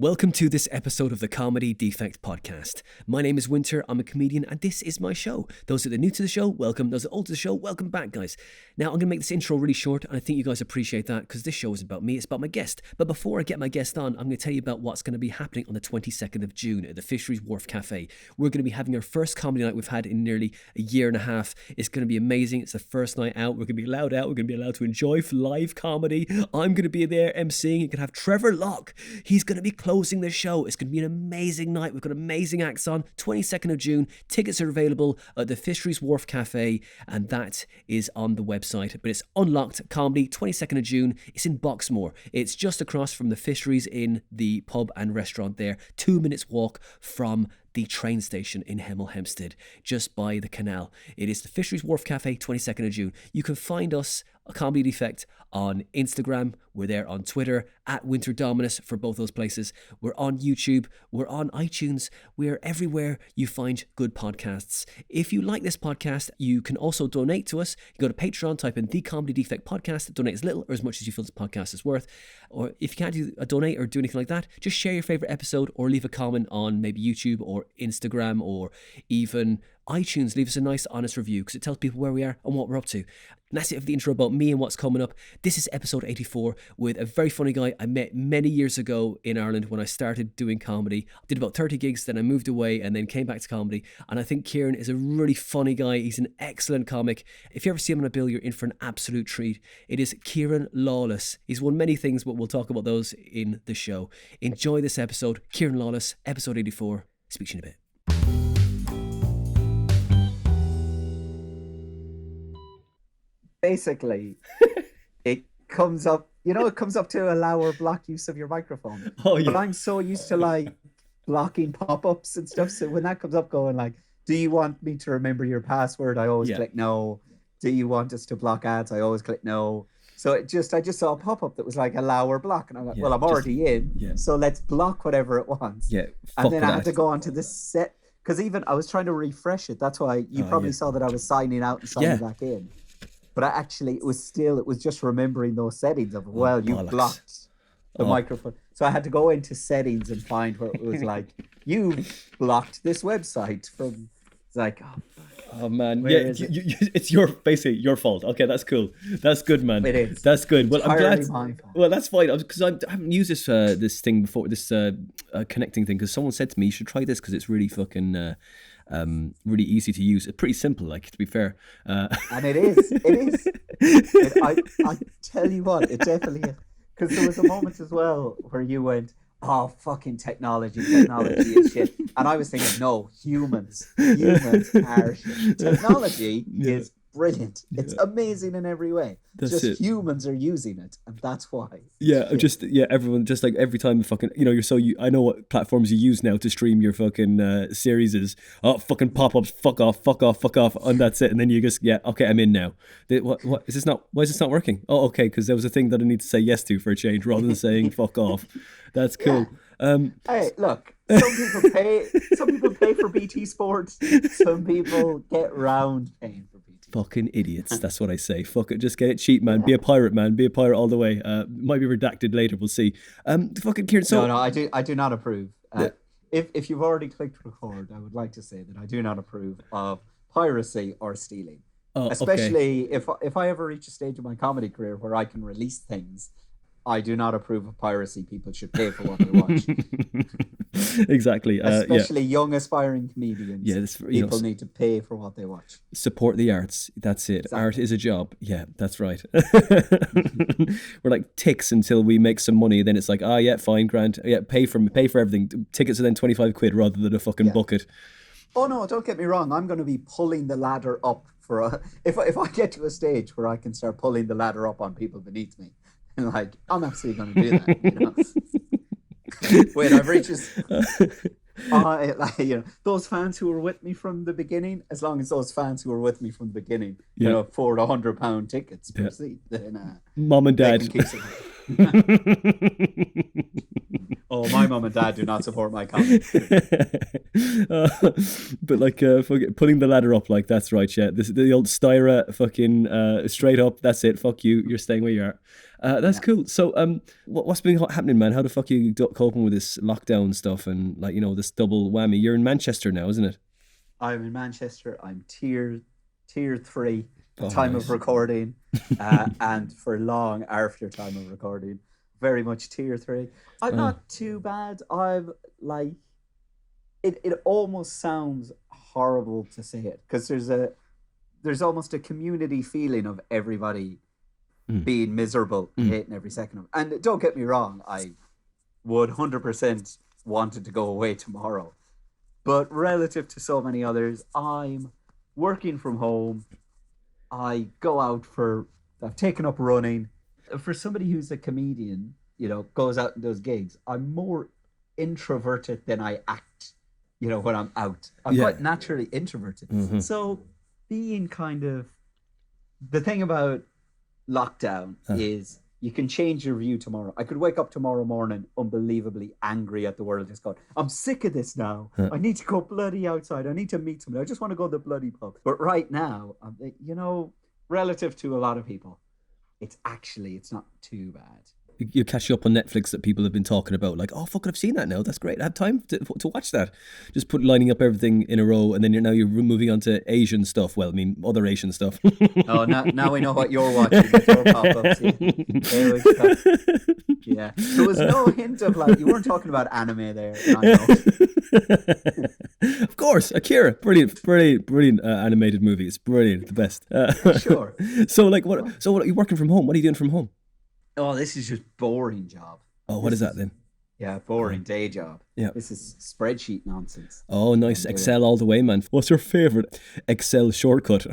Welcome to this episode of the Comedy Defect podcast. My name is Winter, I'm a comedian, and this is my show. Those that are new to the show, welcome. Those that are old to the show, welcome back, guys. Now, I'm going to make this intro really short, and I think you guys appreciate that, because this show is about me, it's about my guest. But before I get my guest on, I'm going to tell you about what's going to be happening on the 22nd of June at the Fisheries Wharf Cafe. We're going to be having our first comedy night we've had in nearly a year and a half. It's going to be amazing. It's the first night out. We're going to be allowed out. We're going to be allowed to enjoy live comedy. I'm going to be there emceeing. You can have Trevor Locke. He's going to be closing the show. It's going to be an amazing night. We've got amazing acts on. 22nd of June. Tickets are available at the Fisheries Wharf Cafe, and that is on the website. But it's Unlocked Comedy, 22nd of June. It's in Boxmoor. It's just across from the Fisheries in the pub and restaurant there. 2 minutes walk from the train station in Hemel Hempstead, just by the canal. It is the Fisheries Wharf Cafe, 22nd of June. You can find us, a Comedy Defect, on Instagram. We're there on Twitter, at Winter Dominus for both those places. We're on YouTube. We're on iTunes. We're everywhere you find good podcasts. If you like this podcast, you can also donate to us. You go to Patreon, type in The Comedy Defect Podcast, donate as little or as much as you feel this podcast is worth. Or if you can't do a donate or do anything like that, just share your favorite episode or leave a comment on maybe YouTube or Instagram or even iTunes. Leave us a nice honest review because it tells people where we are and what we're up to. And that's it for the intro about me and what's coming up. This is episode 84 with a very funny guy I met many years ago in Ireland when I started doing comedy. I did about 30 gigs, then I moved away and then came back to comedy. And I think Kieran is a really funny guy. He's an excellent comic. If you ever see him on a bill, you're in for an absolute treat. It is Kieran Lawless. He's won many things, but we'll talk about those in the show. Enjoy this episode. Kieran Lawless, episode 84. Speak to you in a bit. Basically, it comes up, it comes up to allow or block use of your microphone. Oh, yeah. But I'm so used to like blocking pop-ups and stuff. So when that comes up going like, do you want me to remember your password? I always click no. Do you want us to block ads? I always click no. So I just saw a pop-up that was like allow or block. And I'm like, well, I'm already in. So let's block whatever it wants. Yeah. And then I had to go on to this set. Because even I was trying to refresh it. That's why you probably saw that I was signing out and signing back in. But it was just remembering those settings of, you blocked the microphone. So I had to go into settings and find where it was like, you blocked this website from, it's like, oh man, it's basically your fault. Okay, that's cool. That's good, man. It is. That's good. Well, I'm glad. My fault. Well, that's fine because I haven't used this thing before, this connecting thing. Because someone said to me, you should try this because it's really fucking really easy to use. It's pretty simple, like, to be fair. And it is. I tell you what, it definitely is. Because there was a moment as well where you went, oh, fucking technology is shit. And I was thinking, no, humans are shit. Technology is brilliant. It's amazing in every way. Humans are using it, and that's why. Everyone, just like every time fucking, I know what platforms you use now to stream your fucking series is, fucking pop-ups, fuck off, and that's it. And then you just, okay, I'm in now. What is this not, why is this not working? Oh, okay, because there was a thing that I need to say yes to for a change rather than saying fuck off. That's cool. Hey, look, some people pay for BT Sports, some people get round paying for BT. Fucking idiots, that's what I say. Fuck it, just get it cheap, man. Be a pirate, man. Be a pirate all the way. Might be redacted later, we'll see. Fucking Kieran, so... No, I do not approve. If you've already clicked record, I would like to say that I do not approve of piracy or stealing. Especially if I ever reach a stage of my comedy career where I can release things, I do not approve of piracy. People should pay for what they watch. Exactly. Especially young aspiring comedians. People need to pay for what they watch. Support the arts. That's it. Exactly. Art is a job. Yeah, that's right. We're like ticks until we make some money. Then it's like, fine, grand. Yeah, pay for everything. Tickets are then 25 quid rather than a fucking bucket. Oh no, don't get me wrong. I'm going to be pulling the ladder up if I get to a stage where I can start pulling the ladder up on people beneath me. And like, I'm absolutely going to do that, Wait, I've reached this. Those fans who were with me from the beginning, as long as those fans who were with me from the beginning, afford £100 tickets per seat, then Mom and Dad. Oh, my mum and dad do not support my comedy. But like pulling the ladder up, like, that's right, yeah. The old Styra fucking straight up, that's it, fuck you, you're staying where you are. That's cool. So, what's been happening, man? How the fuck are you coping with this lockdown stuff and like this double whammy? You're in Manchester now, isn't it? I'm in Manchester. I'm tier 3 Oh, time nice. of recording, and for long after time of recording, very much tier 3. I'm not too bad. I'm like, it almost sounds horrible to say it because there's almost a community feeling of everybody being miserable and hating every second of it. And don't get me wrong, I would 100% wanted to go away tomorrow. But relative to so many others, I'm working from home. I go out I've taken up running. For somebody who's a comedian, goes out and does gigs, I'm more introverted than I act, when I'm out. I'm quite naturally introverted. Mm-hmm. So being the thing about lockdown is you can change your view tomorrow. I could wake up tomorrow morning unbelievably angry at the world. Just going, I'm sick of this now. I need to go bloody outside. I need to meet somebody. I just want to go to the bloody pub. But right now, relative to a lot of people, it's not too bad. You catch up on Netflix that people have been talking about, like, oh fuck, I've seen that now. That's great. I have time to watch that. Just lining up everything in a row, and then you're moving on to Asian stuff. Well, I mean, other Asian stuff. Oh, now we know what you're watching before pop-ups. There we go. Yeah, there was no hint of you weren't talking about anime there. I know. Of course, Akira, brilliant animated movie. It's brilliant, the best. Sure. So, what are you working from home? What are you doing from home? Oh, this is just boring job. Oh, what is that then? Yeah, boring day job. Yeah. This is spreadsheet nonsense. Oh, nice. Excel all the way, man. What's your favorite Excel shortcut?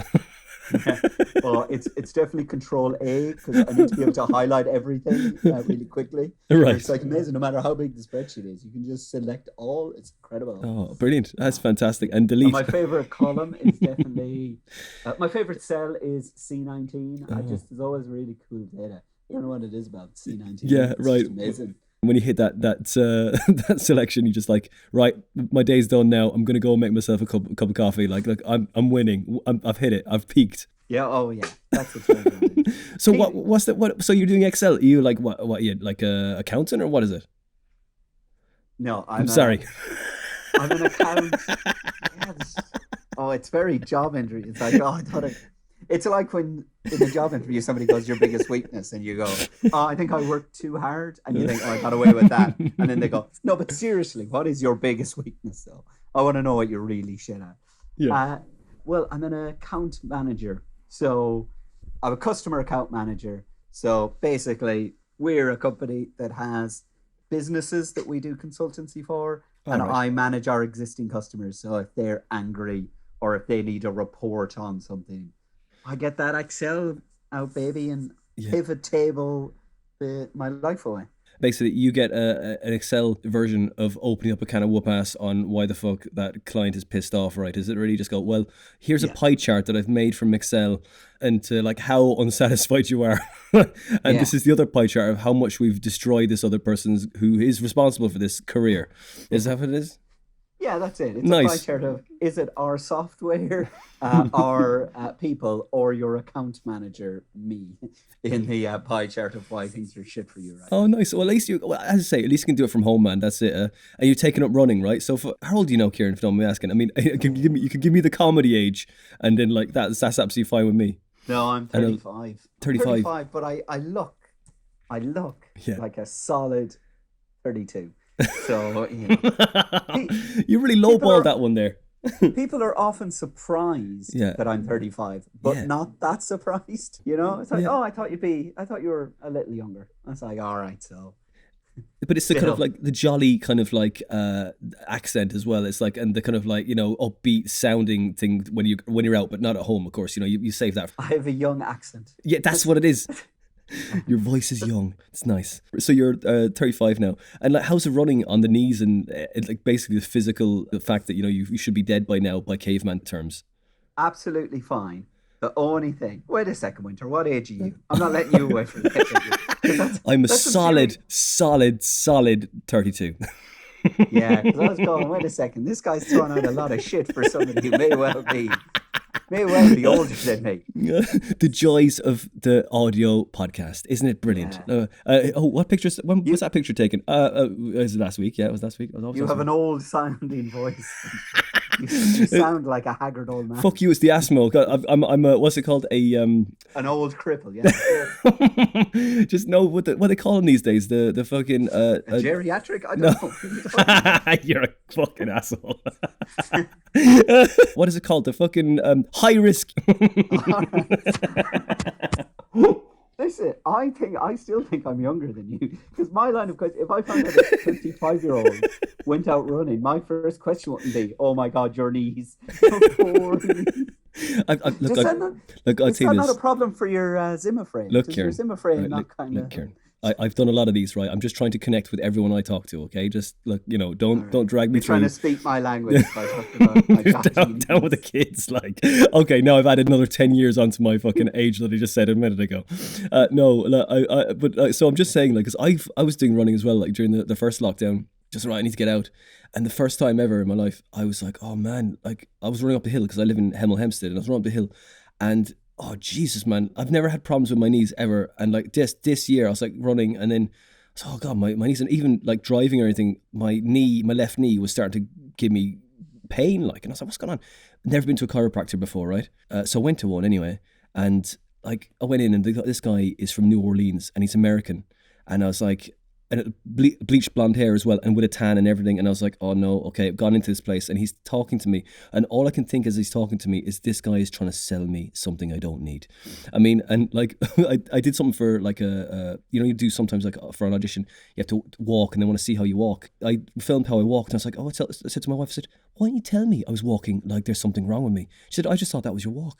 Well, it's definitely Control A because I need to be able to highlight everything really quickly. Right. It's amazing. No matter how big the spreadsheet is, you can just select all. It's incredible. Oh, brilliant. That's fantastic. And delete. And my favorite column is definitely my favorite cell is C19. There's always really cool data. I don't know what it is about C19. Yeah, it's right. Just amazing. When you hit that selection, you just like, right, my day's done now. I'm gonna go make myself a cup of coffee. Like I'm winning. I've hit it. I've peaked. Yeah. Oh yeah. That's what's going on. So what's that? What? So you're doing Excel? Are you like what? You like a accountant or what is it? No, I'm sorry. I'm an accountant. It's very job entry. It's like, I thought it. It's like when in a job interview somebody goes, your biggest weakness, and you go, I think I worked too hard, and you think, I got away with that, and then they go, no, but seriously, what is your biggest weakness though? I want to know what you're really shit at. Yeah. Well, I'm an account manager, so I'm a customer account manager. So basically, we're a company that has businesses that we do consultancy for, and I manage our existing customers. So if they're angry or if they need a report on something, I get that Excel out, baby, and pivot table my life away. Basically, you get an Excel version of opening up a can of whoop ass on why the fuck that client is pissed off, right? Is it really just go, well, here's a pie chart that I've made from Excel and to like how unsatisfied you are. And this is the other pie chart of how much we've destroyed this other person who is responsible for this career. Is that what it is? Yeah, that's it. It's nice. A pie chart of, is it our software, our people, or your account manager, me, in the pie chart of why things are shit for you, right? Oh, nice. Well, at least as I say, at least you can do it from home, man. That's it. And you're taking up running, right? So how old do you know, Kieran, if you don't mind me asking? I mean, you could give me the comedy age, and then like that's absolutely fine with me. No, I'm 35. 35. But I look like a solid 32. So, you really lowballed that one there. People are often surprised that I'm 35, but not that surprised. It's like, I thought you were a little younger. I was like, all right, so. But it's the kind of like the jolly kind of like accent as well. It's like, and the kind of like, upbeat sounding thing when you're out, but not at home, of course. You save that. I have a young accent. Yeah, that's what it is. Your voice is young. It's nice. So you're 35 now, and like, how's it running on the knees and like basically the fact that you should be dead by now by caveman terms? Absolutely fine. The only thing. Wait a second, Winter. What age are you? I'm not letting you away from it. I'm a solid 32. Yeah, because I was going. Wait a second. This guy's throwing out a lot of shit for somebody who may well be May well be older than me. The joys of the audio podcast, isn't it brilliant? Yeah. What pictures? When was that picture taken? Was it last week? Yeah, it was last week. You have an old sounding voice. You sound like a haggard old man. Fuck you, it's the asthma. I'm what's it called? An old cripple, yeah. Just know what they call them these days. The fucking a geriatric? I don't know. You're a fucking asshole. What is it called? The fucking high risk. Listen, I still think I'm younger than you, because my line of question, if I found out a 55-year-old went out running, my first question wouldn't be, "Oh my God, your knees." Is that not a problem for your Zimmer frame? Look, Kieran, your Zimmer frame not kind of. Kieran, I've done a lot of these, right? I'm just trying to connect with everyone I talk to, okay? Just look, don't drag me You're through. Trying to speep my language by talking about my down with the kids, like. Okay, now I've added another 10 years onto my fucking age that I just said a minute ago. So I'm just saying, like, because I was doing running as well, like during the first lockdown. Just right, I need to get out. And the first time ever in my life, I was like, oh man, like I was running up the hill because I live in Hemel Hempstead, and I was running up the hill, and oh Jesus, man, I've never had problems with my knees ever. And like this year, I was like running, and then I was, oh God, my knees, and even like driving or anything, my left knee was starting to give me pain, like, and I was like, what's going on? Never been to a chiropractor before, right? So I went to one anyway, and like I went in, and this guy is from New Orleans, and he's American, and I was like, and bleached blonde hair as well, and with a tan and everything. And I was like, oh no, okay, I've gone into this place, and he's talking to me, and all I can think as he's talking to me is this guy is trying to sell me something I don't need. I mean, and like I did something for like you do sometimes like for an audition, you have to walk, and they want to see how you walk. I filmed how I walked, and I was like, I said to my wife, I said, why didn't you tell me I was walking like there's something wrong with me? She said, I just thought that was your walk.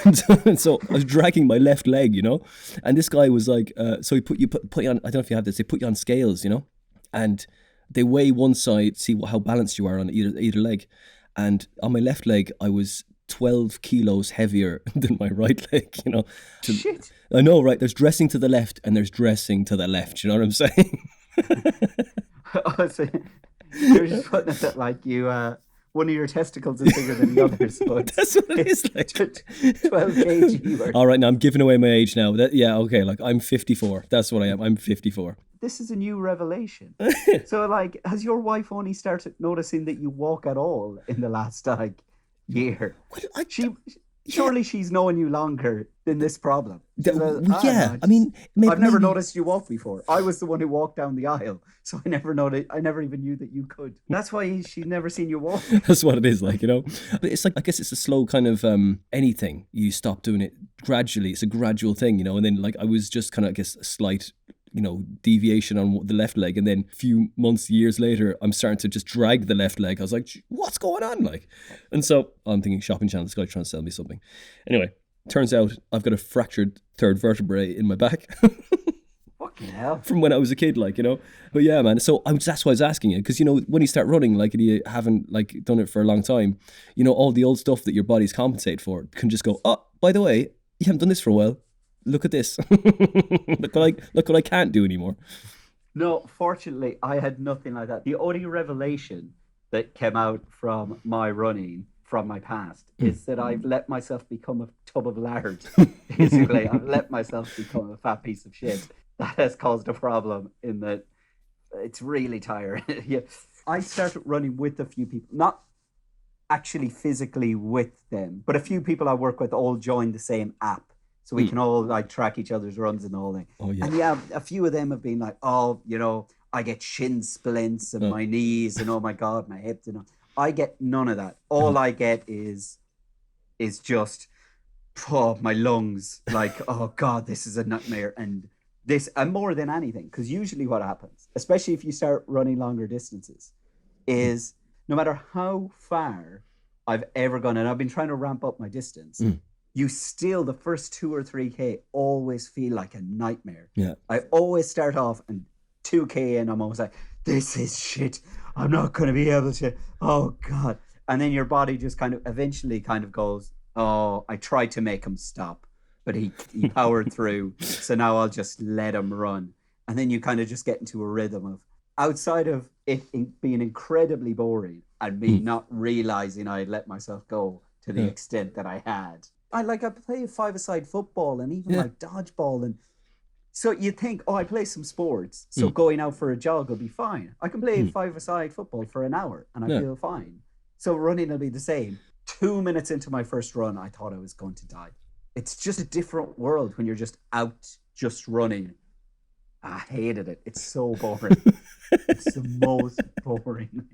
And so I was dragging my left leg, and this guy was like, so he put you on, I don't know if you have this, they put you on scales, and they weigh one side, see how balanced you are on either leg. And on my left leg, I was 12 kilos heavier than my right leg, Shit. I know, right? There's dressing to the left and there's dressing to the left. You know what I'm saying? So you're just putting it that like you, one of your testicles is bigger than the others. But that's what it is like. 12 kg. All right, now I'm giving away my age now. Okay, like I'm 54. That's what I am. I'm 54. This is a new revelation. So like, has your wife only started noticing that you walk at all in the last year? Surely she's known you longer than this problem. I mean, I've never noticed you walk before. I was the one who walked down the aisle, so I never even knew that you could. That's why she's never seen you walk. That's what it is, like, But it's like, I guess it's a slow kind of anything. You stop doing it gradually. It's a gradual thing, and then like I was just kind of, I guess, a slight deviation on the left leg, and then a few months, years later, I'm starting to just drag the left leg. I was like, what's going on, like? And so I'm thinking, shopping channel, this guy trying to sell me something. Anyway, turns out I've got a fractured third vertebrae in my back. Fucking hell. From when I was a kid, like, But yeah, man, so that's why I was asking you, because when you start running, like, and you haven't like done it for a long time, all the old stuff that your body's compensate for can just go, oh, by the way, you haven't done this for a while. Look at this. Look what I can't do anymore. No, fortunately, I had nothing like that. The only revelation that came out from my running from my past is that I've let myself become a tub of lard. Basically, I've let myself become a fat piece of shit. That has caused a problem in that it's really tiring. Yeah. I started running with a few people, not actually physically with them, but a few people I work with all joined the same app. So we can all like track each other's runs and the whole thing. Oh, yeah. And yeah, a few of them have been like, oh, I get shin splints and my knees and oh my God, my hips and all. I get none of that. All I get is just my lungs. Like, oh God, this is a nightmare. And more than anything, because usually what happens, especially if you start running longer distances, is no matter how far I've ever gone, and I've been trying to ramp up my distance, you still, the first 2 or 3K always feel like a nightmare. Yeah. I always start off and 2K in, I'm always like, this is shit. I'm not going to be able to, oh God. And then your body just eventually goes, oh, I tried to make him stop, but he powered through. So now I'll just let him run. And then you just get into a rhythm of, outside of it being incredibly boring and me not realizing I had let myself go to the extent that I had. I play five-a-side football and even like dodgeball, and so you think, I play some sports, so going out for a jog will be fine. I can play five-a-side football for an hour and I feel fine. So running will be the same. 2 minutes into my first run, I thought I was going to die. It's just a different world when you're just out, just running. I hated it. It's so boring. It's the most boring.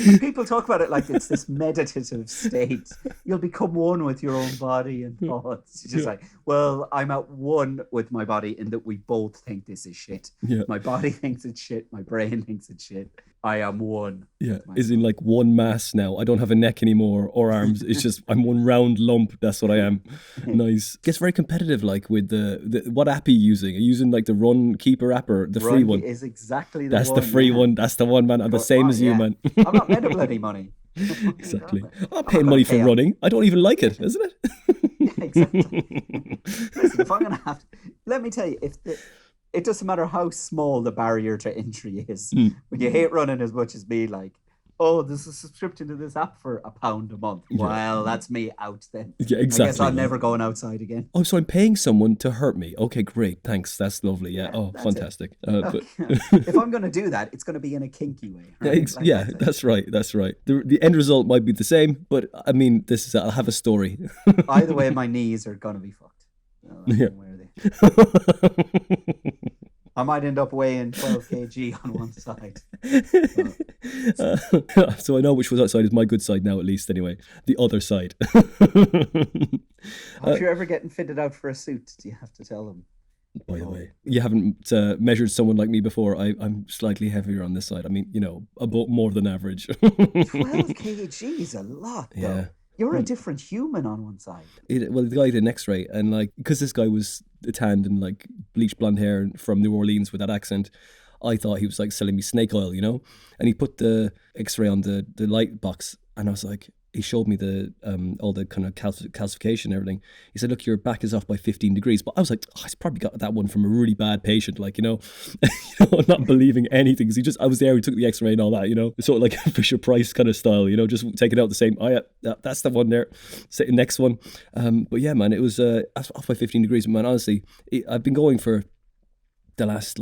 And people talk about it like it's this meditative state. You'll become one with your own body and thoughts. It's just like, well, I'm at one with my body in that we both think this is shit. Yeah. My body thinks it's shit. My brain thinks it's shit. I am one. Yeah, is in like one mass now. I don't have a neck anymore or arms. It's just I'm one round lump. That's what I am. Nice. Gets very competitive. Like with the what app are you using? Are you using like the Run Keeper app or the free one? Is exactly the That's one. That's the free one. That's the one, man. I'm the same as you, man. I'm not made of bloody money. Exactly. I'm paying money for running. I don't even like it, isn't it? Exactly. Listen, if I'm gonna have to, let me tell you, it doesn't matter how small the barrier to entry is. When you hate running as much as me, like, there's a subscription to this app for £1 a month. Yeah. Well, that's me out then. Yeah, exactly. I guess I'm never going outside again. Oh, so I'm paying someone to hurt me. Okay, great. Thanks. That's lovely. Yeah. Fantastic. But if I'm going to do that, it's going to be in a kinky way. Right? That's right. That's right. The end result might be the same, but I mean, I'll have a story. Either way, my knees are going to be fucked. I might end up weighing 12 kg on one side. So I know which side is my good side now, at least, anyway. The other side. If you're ever getting fitted out for a suit, do you have to tell them? By the way, you haven't measured someone like me before. I'm slightly heavier on this side. I mean, about more than average. 12 kg is a lot, though. Yeah. You're a different human on one side. The guy did an X-ray, and like, because this guy was tanned and like bleached blonde hair from New Orleans with that accent, I thought he was like selling me snake oil, And he put the X-ray on the light box, and I was like, he showed me the all the kind of calcification and everything. He said, look, your back is off by 15 degrees. But I was like, I probably got that one from a really bad patient, like, not believing anything. Because I was there, he took the X-ray and all that, sort of like a Fisher Price kind of style, just taking out the same, that's the one there, next one. But yeah, man, it was off by 15 degrees. Man, honestly, I've been going for the last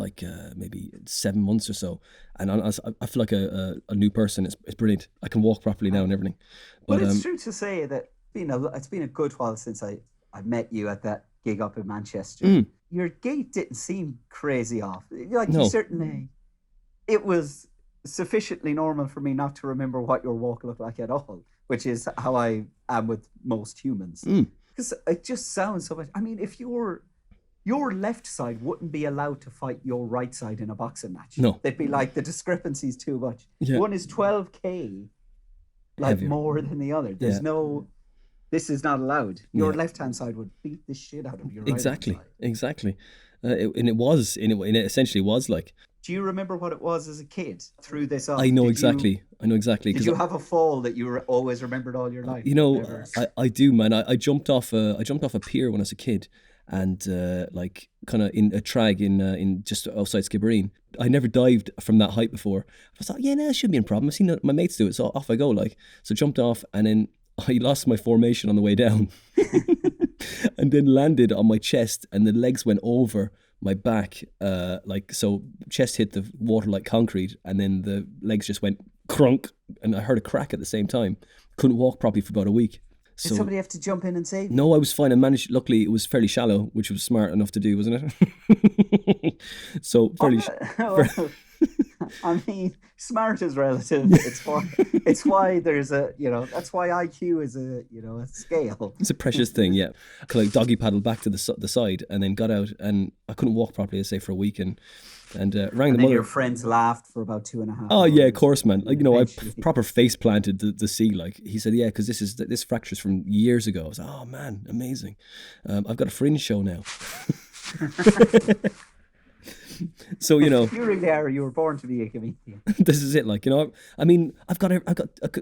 maybe 7 months or so, and I feel like a new person. It's brilliant. I can walk properly now and everything. But it's true to say that it's been a good while since I met you at that gig up in Manchester. Your gait didn't seem crazy off. Like, no. You certainly, it was sufficiently normal for me not to remember what your walk looked like at all, which is how I am with most humans. Because it just sounds so much. I mean, if your left side wouldn't be allowed to fight your right side in a boxing match. No. They'd be like, the discrepancy's too much. Yeah. One is 12K, like heavier, more than the other. There's this is not allowed. Your left-hand side would beat the shit out of your right-hand side. Exactly. It essentially was like. Do you remember what it was as a kid through this off? I know exactly. Did you have a fall that you always remembered all your life? I do, man. I jumped off a pier when I was a kid. And like kind of in a trag in just outside Skibbereen. I never dived from that height before. I thought, no, it shouldn't be a problem. I've seen my mates do it, so off I go. Like, so jumped off, and then I lost my formation on the way down, and then landed on my chest, and the legs went over my back, so chest hit the water like concrete, and then the legs just went crunk, and I heard a crack at the same time. Couldn't walk properly for about a week. Did somebody have to jump in and save you? No, I was fine. I managed. Luckily, it was fairly shallow, which was smart enough to do, wasn't it? So fairly. I mean, smart is relative. It's why there's that's why IQ is a scale. It's a precious thing, yeah. I could like doggy paddle back to the side, and then got out, and I couldn't walk properly, I say, for a week, and rang the mother. Your friends laughed for about 2.5 Oh hours. Yeah, of course, man. Like, I proper face planted the sea. Like, he said, yeah, because this fracture's from years ago. I was like, oh man, amazing. I've got a fringe show now. So you really are. You were born to be a comedian. This is it. Like, I mean, I've got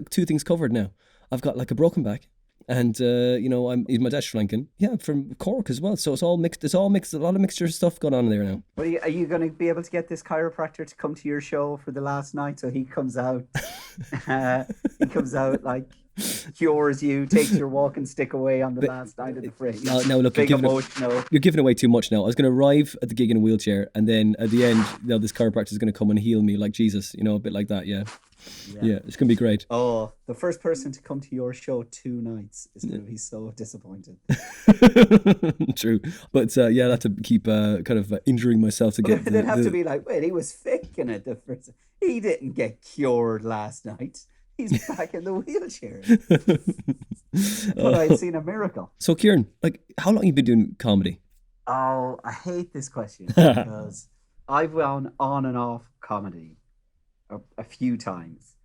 two things covered now. I've got like a broken back. And, my dad's Sri Lankan. Yeah, from Cork as well. So it's all mixed. There's a lot of mixture stuff going on there now. Well, are you going to be able to get this chiropractor to come to your show for the last night? So he comes out, like cures you, takes your walking stick away on the last night of the fridge. Now look, Big emotional. You're giving away too much now. I was going to arrive at the gig in a wheelchair, and then at the end, this chiropractor is going to come and heal me like Jesus, a bit like that. Yeah, it's going to be great. Oh, the first person to come to your show 2 nights is going to be so disappointed. True, but I have to keep kind of injuring myself to get. They'd have to be like, wait, he was faking it. He didn't get cured last night. He's back in the wheelchair. But I'd seen a miracle. So, Kieran, how long have you been doing comedy? Oh, I hate this question because I've gone on and off comedy a few times.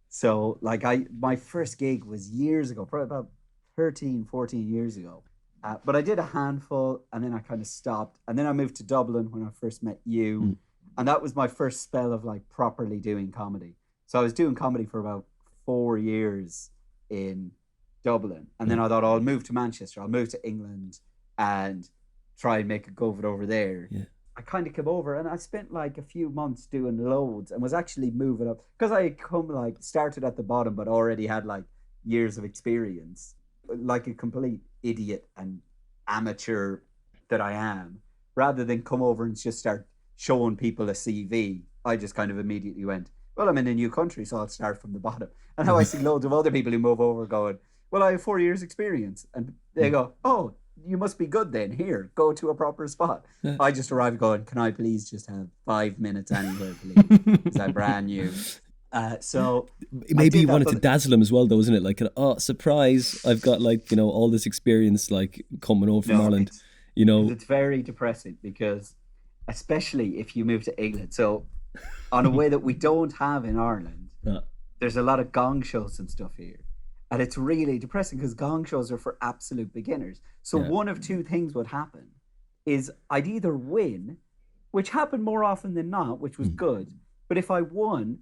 So, my first gig was years ago, probably about 13, 14 years ago. But I did a handful, and then I kind of stopped. And then I moved to Dublin when I first met you. And that was my first spell of properly doing comedy. So I was doing comedy for about 4 years in Dublin. And then I thought, I'll move to Manchester. I'll move to England and try and make a go of it over there. Yeah. I kind of came over and I spent a few months doing loads and was actually moving up. Because I had started at the bottom, but already had years of experience. Like a complete idiot and amateur that I am. Rather than come over and just start showing people a CV, I just kind of immediately went, well, I'm in a new country, so I'll start from the bottom. And now I see loads of other people who move over going, well, I have 4 years experience. And they go, oh, you must be good then. Here, go to a proper spot. Yeah. I just arrived going, can I please just have 5 minutes anywhere, please? Because I'm brand new. So maybe you wanted to dazzle them as well, though, isn't it? Surprise! I've got all this experience coming over from Ireland. It's very depressing because, especially if you move to England, so on a way that we don't have in Ireland, there's a lot of gong shows and stuff here, and it's really depressing because gong shows are for absolute beginners. So one of two things would happen: is I'd either win, which happened more often than not, which was good, but if I won,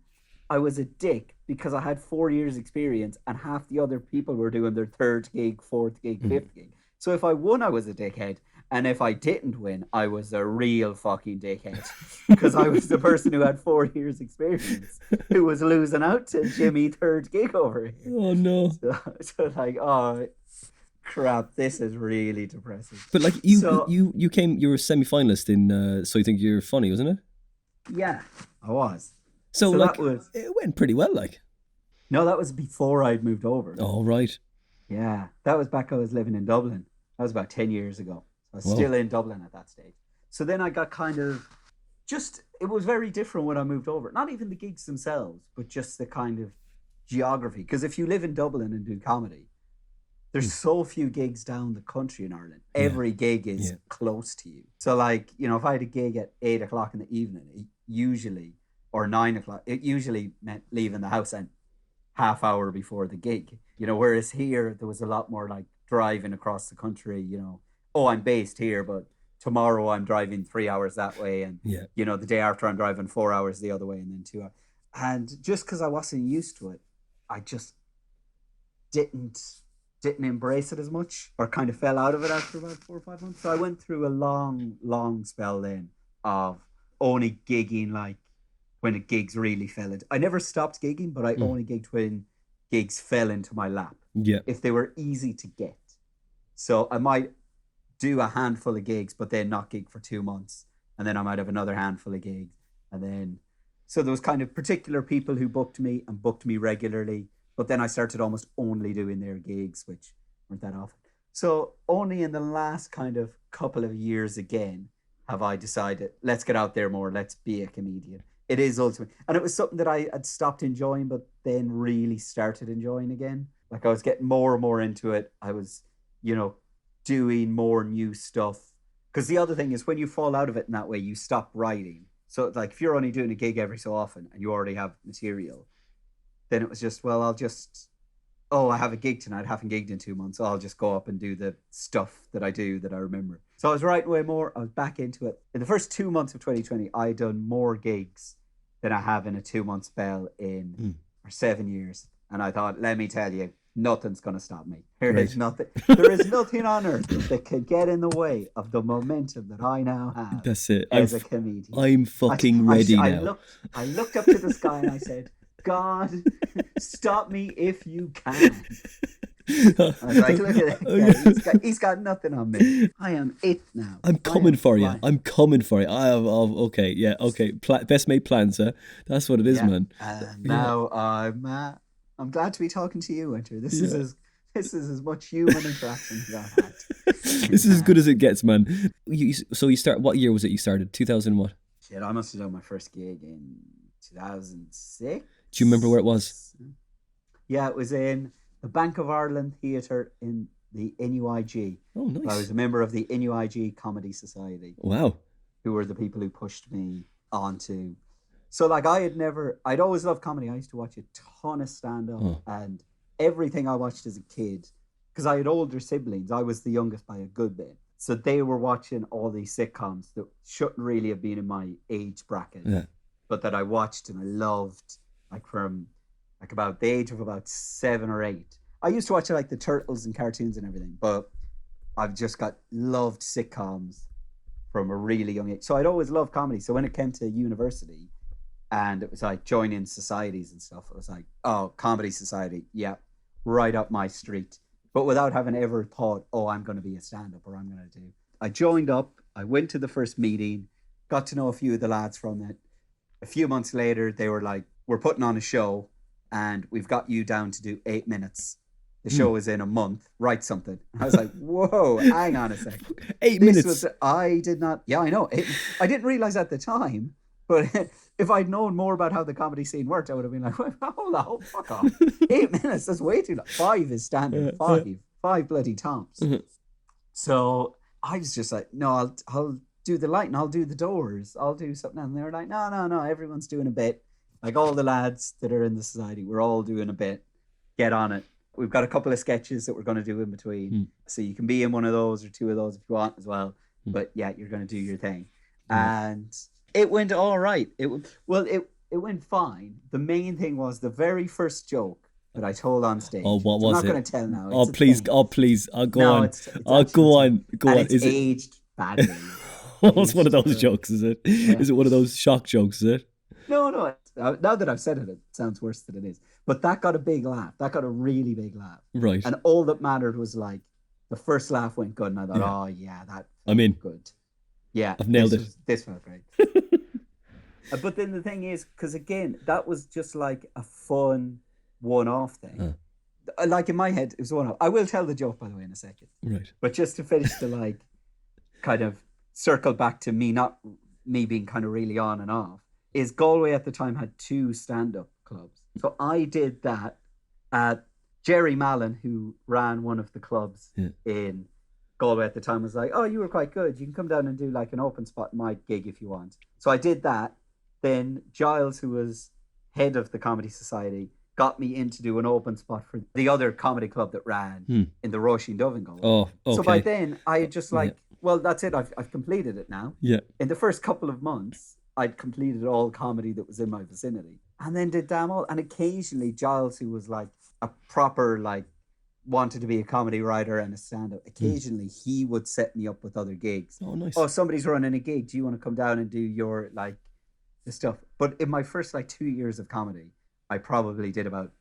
I was a dick because I had 4 years experience and half the other people were doing their 3rd gig, 4th gig, 5th gig. So if I won, I was a dickhead. And if I didn't win, I was a real fucking dickhead because I was the person who had 4 years experience who was losing out to Jimmy 3rd gig over here. Oh, no. So oh, crap, this is really depressing. But you were a semi-finalist in So You Think You're Funny, wasn't it? Yeah, I was. So it went pretty well, No, that was before I'd moved over. Oh, right. Yeah, that was back I was living in Dublin. That was about 10 years ago. I was still in Dublin at that stage. So then I got it was very different when I moved over. Not even the gigs themselves, but just the kind of geography. Because if you live in Dublin and do comedy, there's so few gigs down the country in Ireland. Every gig is close to you. So if I had a gig at 8 o'clock in the evening, or 9 o'clock, it usually meant leaving the house and half hour before the gig. Whereas here, there was a lot more driving across the country, oh, I'm based here, but tomorrow I'm driving 3 hours that way. And, the day after I'm driving 4 hours the other way and then 2 hours. And just because I wasn't used to it, I just didn't embrace it as much or kind of fell out of it after about 4 or 5 months. So I went through a long, long spell then of only gigging when the gigs really fell into. I never stopped gigging, but I only gigged when gigs fell into my lap. Yeah. If they were easy to get. So I might do a handful of gigs, but then not gig for 2 months. And then I might have another handful of gigs. And then, so there was kind of particular people who booked me regularly. But then I started almost only doing their gigs, which weren't that often. So only in the last kind of couple of years again have I decided, let's get out there more. Let's be a comedian. It is ultimate. And it was something that I had stopped enjoying, but then really started enjoying again. I was getting more and more into it. I was, doing more new stuff. Because the other thing is when you fall out of it in that way, you stop writing. So if you're only doing a gig every so often and you already have material, then it was just, I have a gig tonight. I haven't gigged in 2 months. So I'll just go up and do the stuff that I do that I remember. So I was writing way more. I was back into it. In the first 2 months of 2020, I had done more gigs than I have in a 2 month spell in 7 years. And I thought, let me tell you, nothing's going to stop me. There is nothing on earth that could get in the way of the momentum that I now have. That's it. As a comedian. I'm fucking ready now. I looked up to the sky and I said, God, Stop me if you can. I was like, look at that guy. He's got nothing on me. I am it now. I'm coming for you. I'm coming for you. I have, okay, yeah, okay. Best made plans, huh? That's what it is, man. And now I'm glad to be talking to you, Winter. This is as much human interaction as I've had. This is as good as it gets, man. So you start. What year was it? You started 2000 what? Shit, I must have done my first gig in 2006. Do you remember where it was? Yeah, it was in the Bank of Ireland Theatre in the NUIG. Oh, nice. I was a member of the NUIG Comedy Society. Wow. Who were the people who pushed me onto. So, like, I'd always loved comedy. I used to watch a ton of stand-up and everything I watched as a kid, because I had older siblings. I was the youngest by a good bit. So they were watching all these sitcoms that shouldn't really have been in my age bracket, but that I watched and I loved, like from like about the age of about 7 or 8. I used to watch like the Turtles and cartoons and everything, but I've just loved sitcoms from a really young age. So I'd always loved comedy. So when it came to university and it was like joining societies and stuff, it was like, oh, comedy society, yeah, right up my street. But without having ever thought, oh, I'm going to be a stand-up or I'm going to do. I joined up, I went to the first meeting, got to know a few of the lads from it. A few months later, they were like, we're putting on a show and we've got you down to do 8 minutes. The show is in a month, write something. I was like, whoa, hang on a second. 8 minutes? I did not, I know. I didn't realize at the time, but if I'd known more about how the comedy scene worked, I would have been like, hold on, fuck off. 8 minutes, that's way too long. 5 is standard, 5 bloody tops. So I was just like, no, I'll do the light and I'll do the doors. I'll do something else. And they were like, no, everyone's doing a bit. Like all the lads that are in the society, we're all doing a bit. Get on it. We've got a couple of sketches that we're going to do in between. So you can be in one of those or 2 of those if you want as well. But yeah, you're going to do your thing. And it went all right. It went fine. The main thing was the very first joke that I told on stage. Oh, what was it? I'm not going to tell now. Oh, please. I'll go on. Go on. It's aged badly. It's one of those jokes, is it? Yeah. Is it one of those shock jokes, is it? No. Now that I've said it, it sounds worse than it is. But that got a big laugh. That got a really big laugh. Right. And all that mattered was like the first laugh went good, and I thought, that felt good. Yeah, I've nailed it. This felt great. But then the thing is, because again, that was just like a fun one-off thing. Like in my head, it was one-off. I will tell the joke, by the way, in a second. Right. But just to finish the like, kind of circle back to me being kind of really on and off, is Galway at the time had 2 stand-up clubs. So I did that at Jerry Mallon, who ran one of the clubs in Galway at the time, was like, oh, you were quite good. You can come down and do like an open spot in my gig if you want. So I did that. Then Giles, who was head of the Comedy Society, got me in to do an open spot for the other comedy club that ran in the Roisin Dove in Galway. Oh, okay. So by then I had just like, well, that's it. I've completed it now. Yeah. In the first couple of months, I'd completed all comedy that was in my vicinity. And then did damn all. And occasionally Giles, who was like a proper, like, wanted to be a comedy writer and a stand-up, occasionally he would set me up with other gigs. Oh, nice. Oh, somebody's running a gig. Do you want to come down and do your, like, the stuff? But in my first, like, 2 years of comedy, I probably did about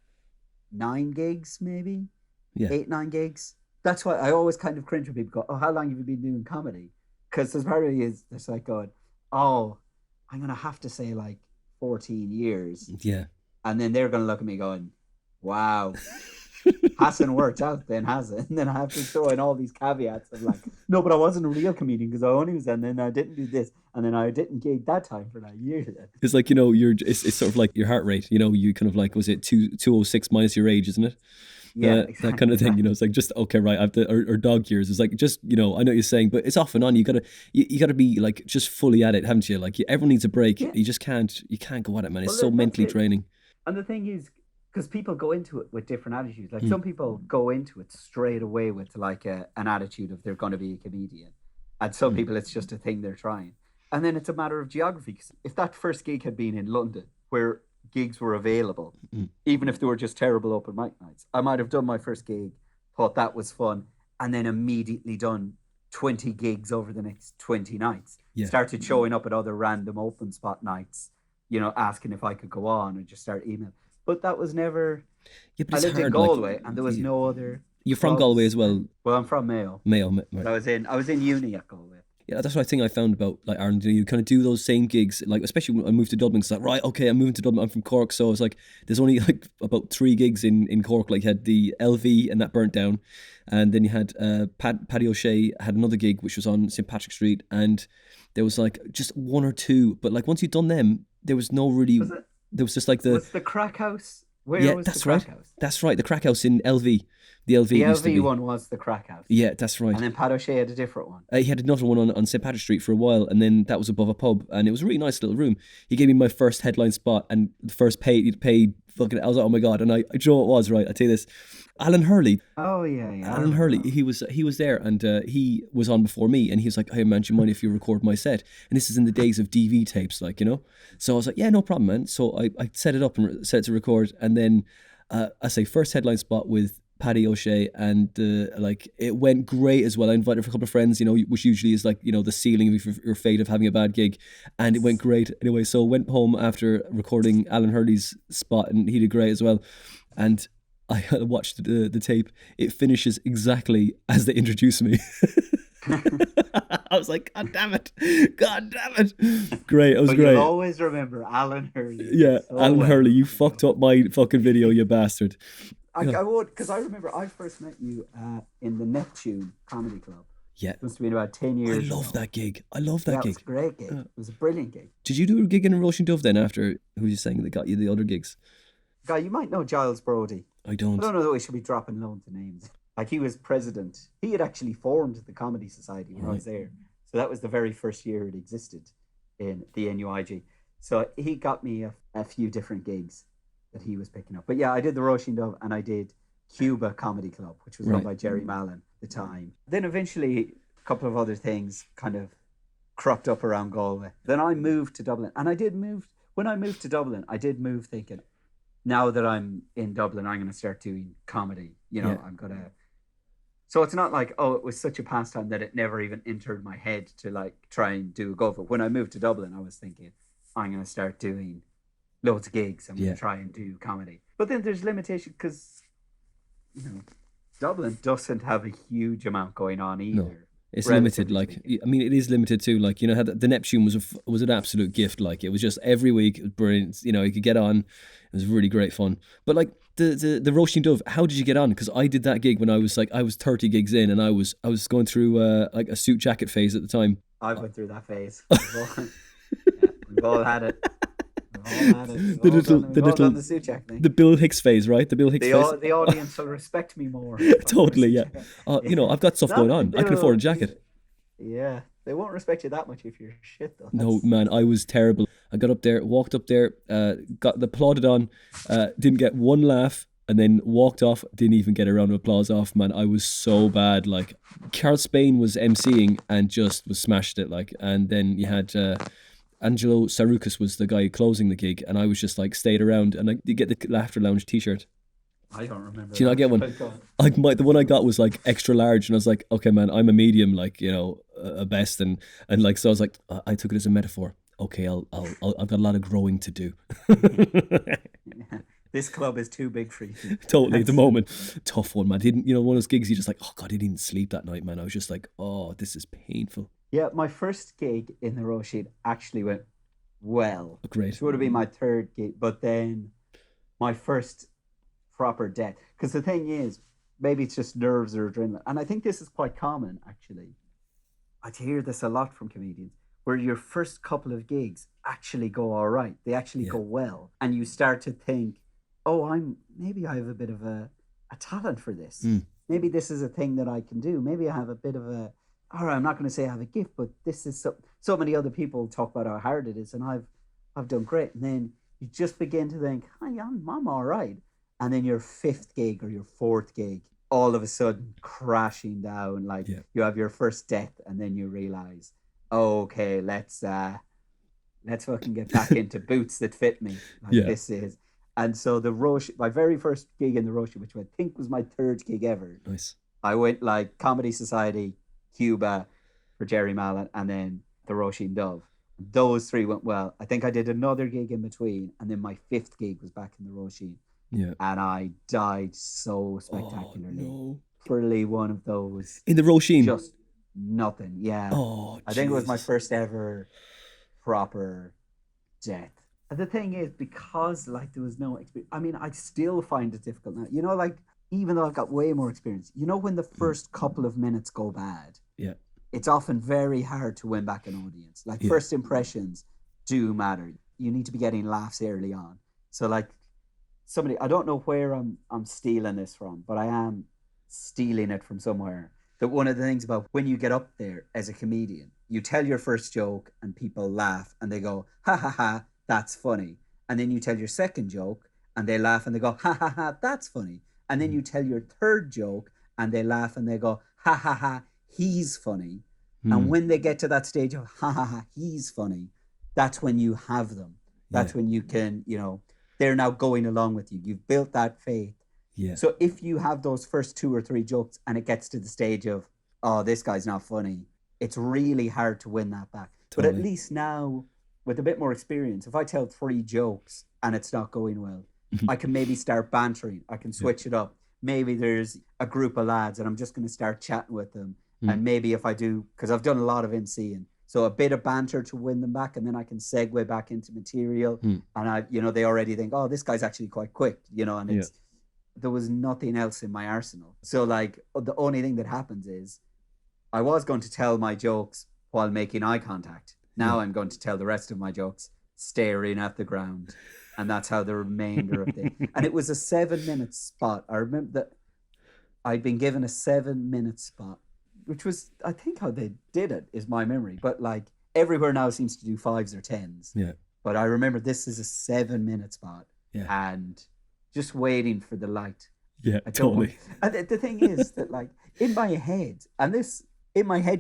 9 gigs, maybe? Yeah. 8, 9 gigs. That's why I always kind of cringe when people go, oh, how long have you been doing comedy? Because there's part of me is, there's like going, oh, I'm going to have to say like 14 years. Yeah. And then they're going to look at me going, wow, hasn't worked out then, has it? And then I have to throw in all these caveats of like, no, but I wasn't a real comedian because I only was, and then I didn't do this. And then I didn't gig that time for like years. It's like, you know, it's sort of like your heart rate, you know, you kind of like, was it 206 minus your age, isn't it? Yeah, exactly. That kind of thing, you know. It's like, just okay, right, I have to, or dog years. It's like, just, you know, I know what you're saying, but it's off and on. You gotta be like just fully at it, haven't you? Like, everyone needs a break. Yeah. You can't go at it, man. It's so mentally draining. And the thing is, because people go into it with different attitudes. Like some people go into it straight away with like an attitude of they're going to be a comedian, and some people it's just a thing they're trying. And then it's a matter of geography. Because if that first gig had been in London, where gigs were available, even if they were just terrible open mic nights, I might have done my first gig, thought that was fun, and then immediately done 20 gigs over the next 20 nights. Yeah. Started showing up at other random open spot nights, you know, asking if I could go on, and just start emailing. but that was never. Yeah, but I it's lived in hard. Galway, and there was no other You're from Galway clubs. as well. Well, I'm from Mayo. Right. But I was in uni at Galway. Yeah, that's what I think I found about like Ireland. You kind of do those same gigs, like especially when I moved to Dublin. It's like, right, okay, I'm moving to Dublin. I'm from Cork, so it's like there's only like about 3 gigs in Cork. Like you had the LV and that burnt down, and then you had Paddy O'Shea had another gig which was on St Patrick Street, and there was like just 1 or 2. But like once you'd done them, there was no really. There was just like Was the Crack House? Where yeah, was that's the Crack right. House? That's right. The Crack House in LV. The LV The used to be. LV one was the Crack House. Yeah, that's right. And then Pat O'Shea had a different one. He had another one on St. Patrick's Street for a while, and then that was above a pub, and it was a really nice little room. He gave me my first headline spot, and the first paid fucking. I was like, oh my god! And I you know what it was, right? I tell you this, Alan Hurley. Oh yeah. Alan Hurley. He was there, and he was on before me, and he was like, hey man, do you mind if you record my set? And this is in the days of DV tapes, like, you know. So I was like, yeah, no problem, man. So I set it up and set it to record, and then I say first headline spot with Paddy O'Shea, and like it went great as well. I invited a couple of friends, you know, which usually is like, you know, the ceiling of your fate of having a bad gig, and it went great anyway. So I went home after recording Alan Hurley's spot, and he did great as well. And I watched the tape. It finishes exactly as they introduced me. I was like, God damn it. Great, it was great. You'll always remember Alan Hurley. Yeah, so Alan Hurley, you fucked up my fucking video, you bastard. I would, because I remember I first met you in the Neptune Comedy Club. Yeah. It must have been about 10 years ago. I love that gig. I love that gig. It was a great gig. It was a brilliant gig. Did you do a gig in Roisin Dove then after, who was you saying that got you the other gigs? Guy, you might know Giles Brody. I don't know that we should be dropping loads of names. Like, he was president. He had actually formed the Comedy Society when I was there. So that was the very first year it existed in the NUIG. So he got me a few different gigs that he was picking up. But yeah, I did the Roisin Dove, and I did Cuba Comedy Club, which was run by Jerry Mallon at the time. Then eventually a couple of other things kind of cropped up around Galway. Then I moved to Dublin, and when I moved to Dublin, I did move thinking, now that I'm in Dublin, I'm going to start doing comedy. You know, I'm going to... So it's not like, oh, it was such a pastime that it never even entered my head to like try and do a go for it. When I moved to Dublin, I was thinking, I'm going to start doing loads of gigs. I'm going to try and do comedy. But then there's limitation because, you know, Dublin doesn't have a huge amount going on either. No. It's limited, like, I mean, it is limited too. Like, you know, the Neptune was an absolute gift. Like, it was just every week, it was brilliant. You know, you could get on. It was really great fun. But like the Roisin Dove, how did you get on? Because I did that gig when I was 30 gigs in, and I was going through like a suit jacket phase at the time. I went through that phase. We've all had it. The Bill Hicks phase, right? The Bill Hicks phase. The audience will respect me more. Totally, yeah. You know, I've got stuff going on. I can afford a jacket. Yeah, they won't respect you that much if you're shit, though. No, man, I was terrible. I got up there, walked up there, got applauded on, didn't get one laugh, and then walked off. Didn't even get a round of applause off, man. I was so bad. Like, Carl Spain was emceeing and just was smashed it. Like, and then you had. Angelo Sarukis was the guy closing the gig, and I was just like stayed around, and I did get the Laughter Lounge t-shirt. I don't remember. Do you not get one? Like the one I got was like extra large, and I was like, okay, man, I'm a medium, like, you know, a best, and like, so I was like, I took it as a metaphor. Okay, I've got a lot of growing to do. This club is too big for you. Totally, at the moment. Tough one, man. Didn't, you know, one of those gigs you just like, oh God, I didn't sleep that night, man. I was just like, oh, this is painful. Yeah, my first gig in the Roisin actually went well. Great. It would have been my third gig, but then my first proper death. Because the thing is, maybe it's just nerves or adrenaline. And I think this is quite common, actually. I hear this a lot from comedians, where your first couple of gigs actually go all right. They actually go well. And you start to think, oh, maybe I have a bit of a talent for this. Maybe this is a thing that I can do. Maybe I have a bit of a... All right, I'm not going to say I have a gift, but this is so many other people talk about how hard it is, and I've done great. And then you just begin to think, hey, I'm all right. And then your fifth gig or your fourth gig, all of a sudden crashing down, like you have your first death, and then you realize, oh, okay, let's fucking get back into boots that fit me. Like this is. And so my very first gig in the Roisin, which I think was my third gig ever. Nice. I went like Comedy Society, Cuba for Jerry Mallon, and then the Roisin Dove. Those three went well. I think I did another gig in between, and then my fifth gig was back in the Roisin. Yeah. And I died so spectacularly. No. Literally one of those. In the Roisin? Just nothing. Yeah. Oh, I think it was my Jesus. first ever proper death. And the thing is, because like there was no experience, I mean, I still find it difficult now. You know, like even though I've got way more experience, you know, when the first couple of minutes go bad, Yeah. it's often very hard to win back an audience. Like first impressions do matter. You need to be getting laughs early on. So like somebody, I don't know where I'm stealing this from, but I am stealing it from somewhere. That one of the things about when you get up there as a comedian, you tell your first joke and people laugh and they go, ha ha ha, that's funny. And then you tell your second joke and they laugh and they go, ha ha ha, that's funny. And then you tell your third joke and they laugh and they go, ha ha ha, he's funny. And when they get to that stage of ha ha ha, he's funny, that's when you have them. That's when you can, you know, they're now going along with you. You've built that faith. Yeah. So if you have those first 2 or 3 jokes and it gets to the stage of, oh, this guy's not funny, it's really hard to win that back. Totally. But at least now, with a bit more experience, if I tell 3 jokes and it's not going well, I can maybe start bantering. I can switch it up. Maybe there's a group of lads and I'm just going to start chatting with them. And maybe if I do, because I've done a lot of MCing, so a bit of banter to win them back, and then I can segue back into material. And I, you know, they already think, oh, this guy's actually quite quick, you know, and it's, there was nothing else in my arsenal. So like the only thing that happens is I was going to tell my jokes while making eye contact. Now I'm going to tell the rest of my jokes staring at the ground. And that's how the remainder of the, and it was a 7-minute spot. I remember that I'd been given a 7-minute spot, which was, I think how they did it is my memory. But like everywhere now seems to do 5s or 10s. Yeah. But I remember this is a 7-minute spot. Yeah. And just waiting for the light. Yeah, totally. And the thing is that like in my head,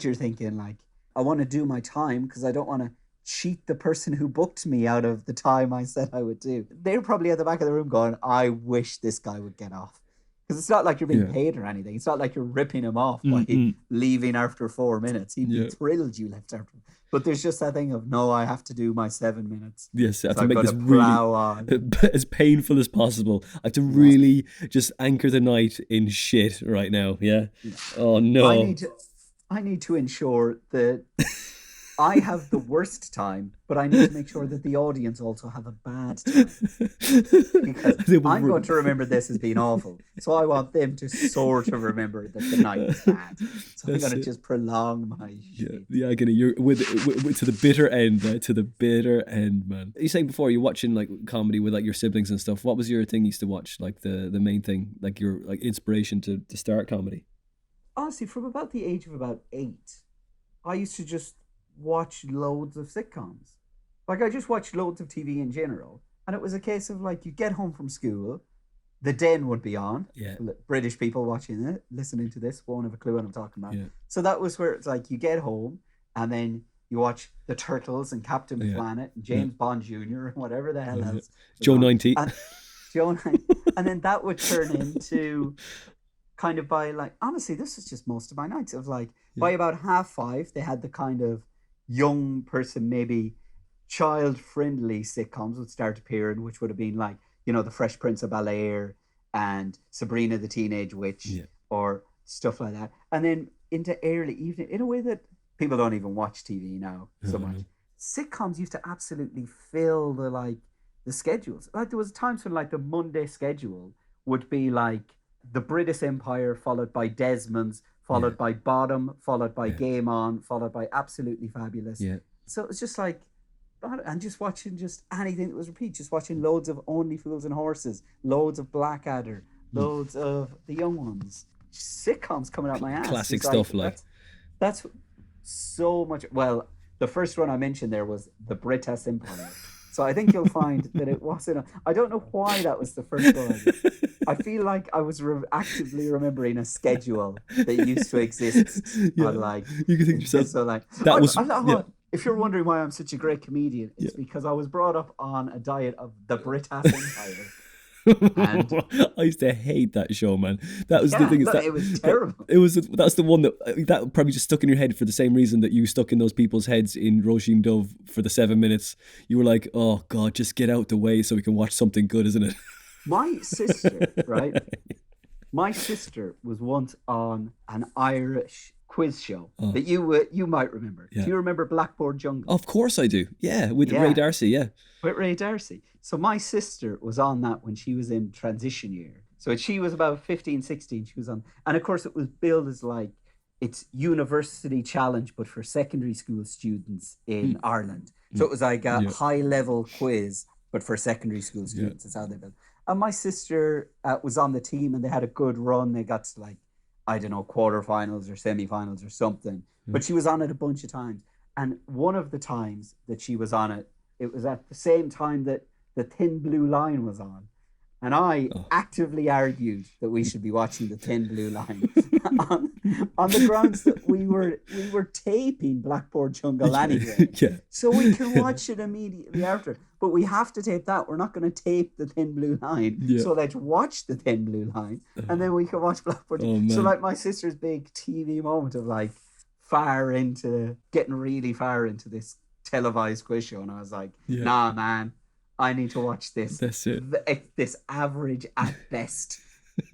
you're thinking like, I want to do my time because I don't want to cheat the person who booked me out of the time I said I would do. They're probably at the back of the room going, I wish this guy would get off. Because it's not like you're being paid or anything. It's not like you're ripping him off by leaving after 4 minutes. He'd be thrilled you left after. But there's just that thing of, no, I have to do my 7 minutes. Yes, I have so to make this really as painful as possible. I have to really just anchor the night in shit right now. Yeah. Oh no. I need to ensure that I have the worst time, but I need to make sure that the audience also have a bad time. Because I'm going to remember this as being awful. So I want them to sort of remember that the night was bad. So I'm going to just prolong my shit. Yeah, the agony. You're with to the bitter end, to the bitter end, man. You saying before you're watching like comedy with like your siblings and stuff. What was your thing you used to watch? Like the main thing, like your like inspiration to start comedy? Honestly, from about the age of about 8, I used to just watch loads of sitcoms. Like I just watched loads of TV in general, and it was a case of like you get home from school, The Den would be on. Yeah. British people watching it, listening to this won't have a clue what I'm talking about. Yeah. So that was where it's like you get home and then you watch The Turtles and Captain Planet and James Bond Jr. and whatever the hell else. Joe 90. And then that would turn into kind of by like, honestly, this is just most of my nights of like, by about 5:30, they had the kind of young person, maybe child-friendly sitcoms would start appearing, which would have been like, you know, The Fresh Prince of Bel-Air and Sabrina the Teenage Witch or stuff like that. And then into early evening, in a way that people don't even watch TV now so much. Sitcoms used to absolutely fill the schedules. Like there was times when like the Monday schedule would be like the British Empire followed by Desmond's, followed by Bottom, followed by Game On, followed by Absolutely Fabulous. Yeah. So it's just like, and just watching just anything that was repeat, just watching loads of Only Fools and Horses, loads of Blackadder, loads of The Young Ones, sitcoms coming out my ass. Classic stuff like. That's so much. Well, the first one I mentioned there was the British Empire. So I think you'll find that it wasn't. I don't know why that was the first one. I feel like I was actively remembering a schedule that used to exist. On like you can think yourself. So like that was. If you're wondering why I'm such a great comedian, it's because I was brought up on a diet of the British Empire. And I used to hate that show, man. That was the yeah, thing. Is no, that it was terrible. it was that's the one that probably just stuck in your head for the same reason that you stuck in those people's heads in Roisin Dove for the 7 minutes. You were like, oh God, just get out the way so we can watch something good, isn't it? My sister, right? My sister was once on an Irish quiz show that you might remember. Yeah. Do you remember Blackboard Jungle? Of course I do. Yeah, with Ray Yeah, Darcy. Yeah. with Ray Darcy. So my sister was on that when she was in transition year. So when she was about 15, 16, she was on. And of course, it was billed as like it's university challenge, but for secondary school students in Ireland. So it was like a high level quiz, but for secondary school students. That's how they built. And my sister was on the team and they had a good run. They got to like, I don't know, quarterfinals or semifinals or something. But she was on it a bunch of times. And one of the times that she was on it, it was at the same time that the Thin Blue Line was on. And I actively argued that we should be watching the Thin Blue Line on the grounds that we were taping Blackboard Jungle anyway. Yeah. So we can watch it immediately after. But we have to tape that. We're not going to tape the Thin Blue Line. Yeah. So let's watch the Thin Blue Line and then we can watch Blackboard Jungle. So like my sister's big TV moment of like getting really far into this televised quiz show. And I was like, nah, man. I need to watch this. That's it. This average at best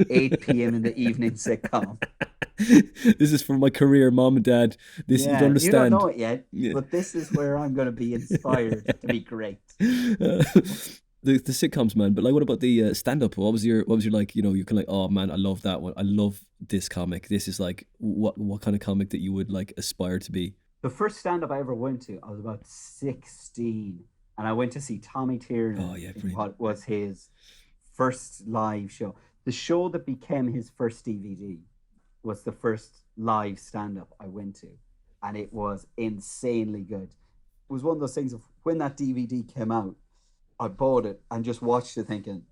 8 p.m. in the evening sitcom. This is for my career, mom and dad. This you don't understand. You don't know it yet, but this is where I'm going to be inspired to be great. The sitcoms, man. But like, what about the stand-up? What was your like? You know, you can like, oh man, I love that one. I love this comic. This is like what kind of comic that you would like aspire to be? The first stand-up I ever went to, I was about 16. And I went to see Tommy Tiernan. Oh, yeah, what was his first live show. The show that became his first DVD was the first live stand-up I went to. And it was insanely good. It was one of those things of when that DVD came out, I bought it and just watched it thinking,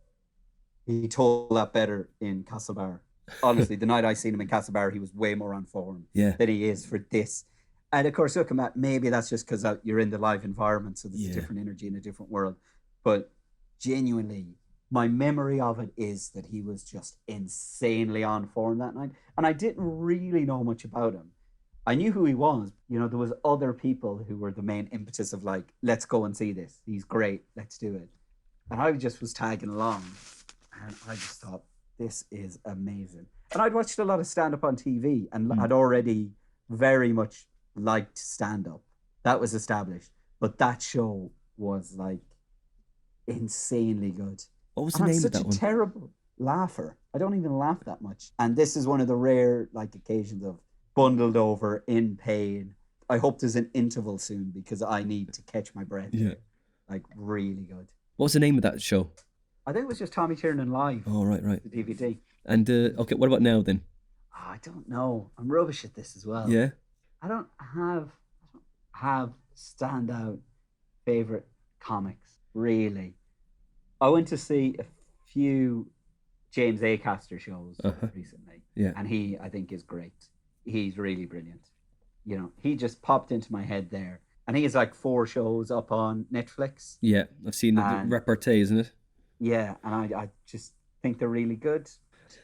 he told that better in Castlebar. Honestly, the night I seen him in Castlebar, he was way more on form than he is for this. And of course, looking at maybe that's just because you're in the live environment, so there's a different energy in a different world. But genuinely, my memory of it is that he was just insanely on form that night. And I didn't really know much about him. I knew who he was. You know, there was other people who were the main impetus of like, let's go and see this. He's great. Let's do it. And I just was tagging along. And I just thought, this is amazing. And I'd watched a lot of stand-up on TV and I'd already very much liked stand-up. That was established. But that show was like insanely good. What was the name of that one? I'm such a terrible laugher. I don't even laugh that much. And this is one of the rare like occasions of bundled over in pain. I hope there's an interval soon because I need to catch my breath. Yeah. Like really good. What was the name of that show? I think it was just Tommy Tiernan Live. Oh, right. The DVD. And okay, what about now then? Oh, I don't know. I'm rubbish at this as well. Yeah. I don't have standout favorite comics, really. I went to see a few James Acaster shows recently. Yeah. And he, I think, is great. He's really brilliant. You know, he just popped into my head there. And he has like 4 shows up on Netflix. Yeah, I've seen the repartee, isn't it? Yeah, and I just think they're really good.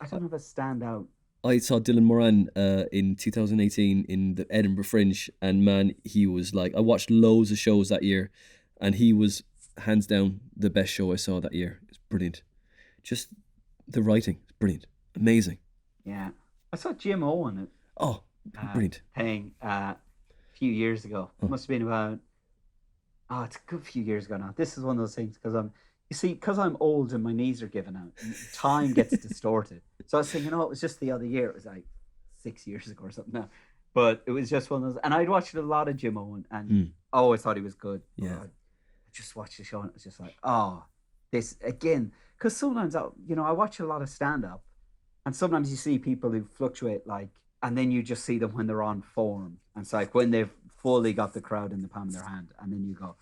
I don't have a standout. I saw Dylan Moran in 2018 in the Edinburgh Fringe, and man, he was like, I watched loads of shows that year, and he was hands down the best show I saw that year. It's brilliant. Just the writing, it's brilliant, amazing. Yeah, I saw Jim Owen. Brilliant. Thing a few years ago. It must have been about. It's a good few years ago now. This is one of those things because I'm old and my knees are giving out. Time gets distorted. So I was thinking, it was just the other year. It was like 6 years ago or something now. But it was just one of those. And I'd watched a lot of Jim Owen and I always thought he was good. Yeah. I just watched the show and it was just like, this again. Because sometimes, I watch a lot of stand-up and sometimes you see people who fluctuate like, and then you just see them when they're on form. And it's like when they've fully got the crowd in the palm of their hand. And then you go,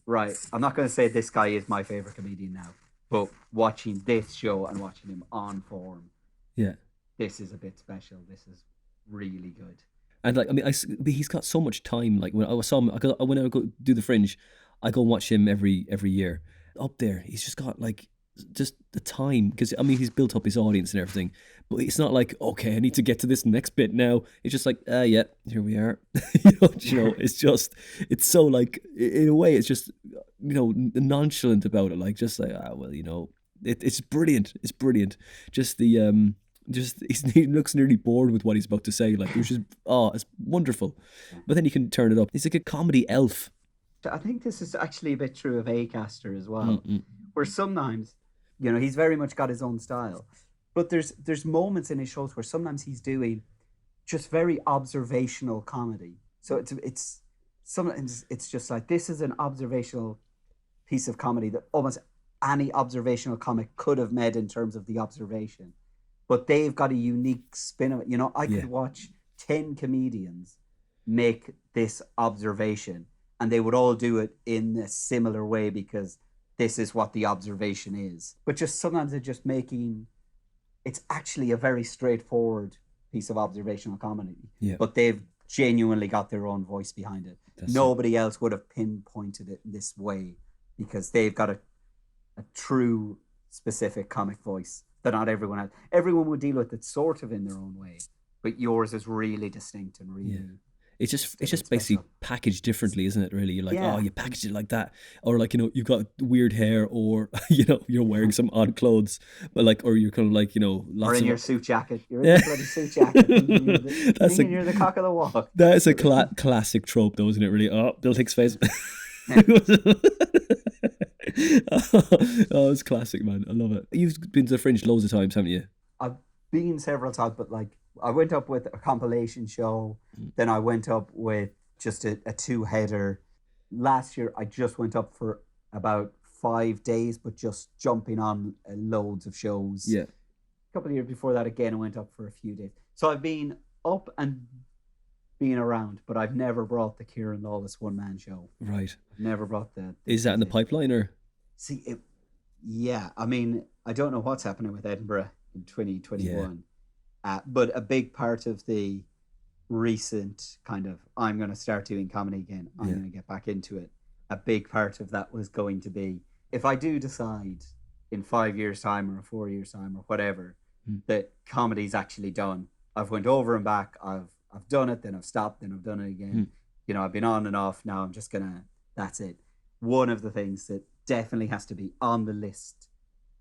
right, I'm not going to say this guy is my favorite comedian now, but watching this show and watching him on form, this is a bit special. This is really good. And like, I mean, he's got so much time. Like when I saw him, when I go do the Fringe, I go and watch him every year. Up there, he's just got like just the time, because I mean he's built up his audience and everything, but it's not like, okay, I need to get to this next bit now. It's just like, yeah, here we are. It's just, it's so like, in a way, it's just, nonchalant about it, like just like, well, it's brilliant. It's brilliant. Just the he looks nearly bored with what he's about to say, like, which is, it's wonderful. But then you can turn it up. He's like a comedy elf. I think this is actually a bit true of Acaster as well, where sometimes, he's very much got his own style, but there's moments in his shows where sometimes he's doing just very observational comedy. So it's sometimes it's just like, this is an observational piece of comedy that almost any observational comic could have made in terms of the observation, but they've got a unique spin of it. I could watch 10 comedians make this observation, and they would all do it in a similar way because this is what the observation is. But just sometimes it's actually a very straightforward piece of observational comedy. Yeah. But they've genuinely got their own voice behind it. Nobody else would have pinpointed it in this way because they've got a true specific comic voice that not everyone has. Everyone would deal with it sort of in their own way, but yours is really distinct and really... Yeah. It's just basically packaged differently, isn't it, really? You're like, you packaged it like that. Or like, you've got weird hair, or, you're wearing some odd clothes, but like, or you're kind of like, or in your suit jacket. You're in your bloody suit jacket. You're the cock of the walk. That is a classic trope though, isn't it, really? Oh, Bill Hicks' face. It's classic, man. I love it. You've been to the Fringe loads of times, haven't you? I've been several times, but like, I went up with a compilation show, then I went up with just a two-header. Last year, I just went up for about 5 days, but just jumping on loads of shows. Yeah. A couple of years before that, again, I went up for a few days. So I've been up and been around, but I've never brought the Kieran Lawless one-man show. Right. I've never brought the Is that in the pipeline, or? See, yeah. I mean, I don't know what's happening with Edinburgh in 2021. Yeah. But a big part of the recent kind of, I'm going to start doing comedy again, I'm going to get back into it, a big part of that was going to be, if I do decide in 5 years' time or 4 years' time or whatever, that comedy's actually done, I've went over and back, I've done it, then I've stopped, then I've done it again. I've been on and off, now I'm just going to, that's it. One of the things that definitely has to be on the list,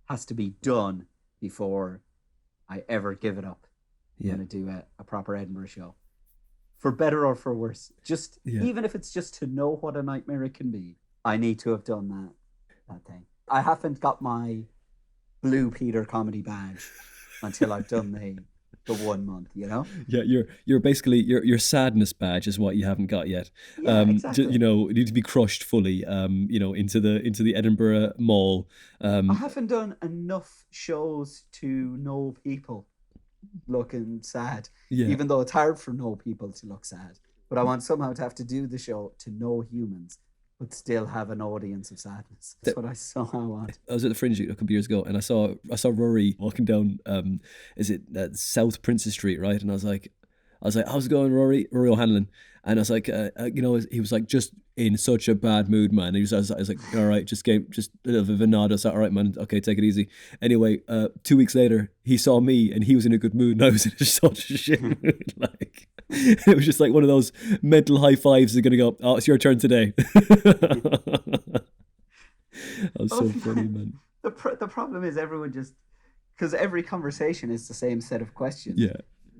has to be done before I ever give it up. I'm going to do a proper Edinburgh show. For better or for worse. Just even if it's just to know what a nightmare it can be, I need to have done that thing. I haven't got my Blue Peter comedy badge until I've done the 1 month, Yeah, you're basically your sadness badge is what you haven't got yet. Yeah, exactly. You need to be crushed fully. Into the Edinburgh Mall. I haven't done enough shows to know people looking sad, even though it's hard for no people to look sad, but I want somehow to have to do the show to know humans but still have an audience of sadness. That's what I somehow want. I was at the Fringe a couple of years ago, and I saw Rory walking down South Princess Street, right? And I was like, how's it going, Rory O'Hanlon? And I was like, he was like, just in such a bad mood, man. I was like, all right, just a little bit of a nod. I was like, all right, man, okay, take it easy. Anyway, 2 weeks later, he saw me, and he was in a good mood, and I was in such a shit mood. Like, it was just like one of those mental high fives. They're gonna go, oh, it's your turn today. That was so funny, man. The problem is everyone just, because every conversation is the same set of questions. Yeah.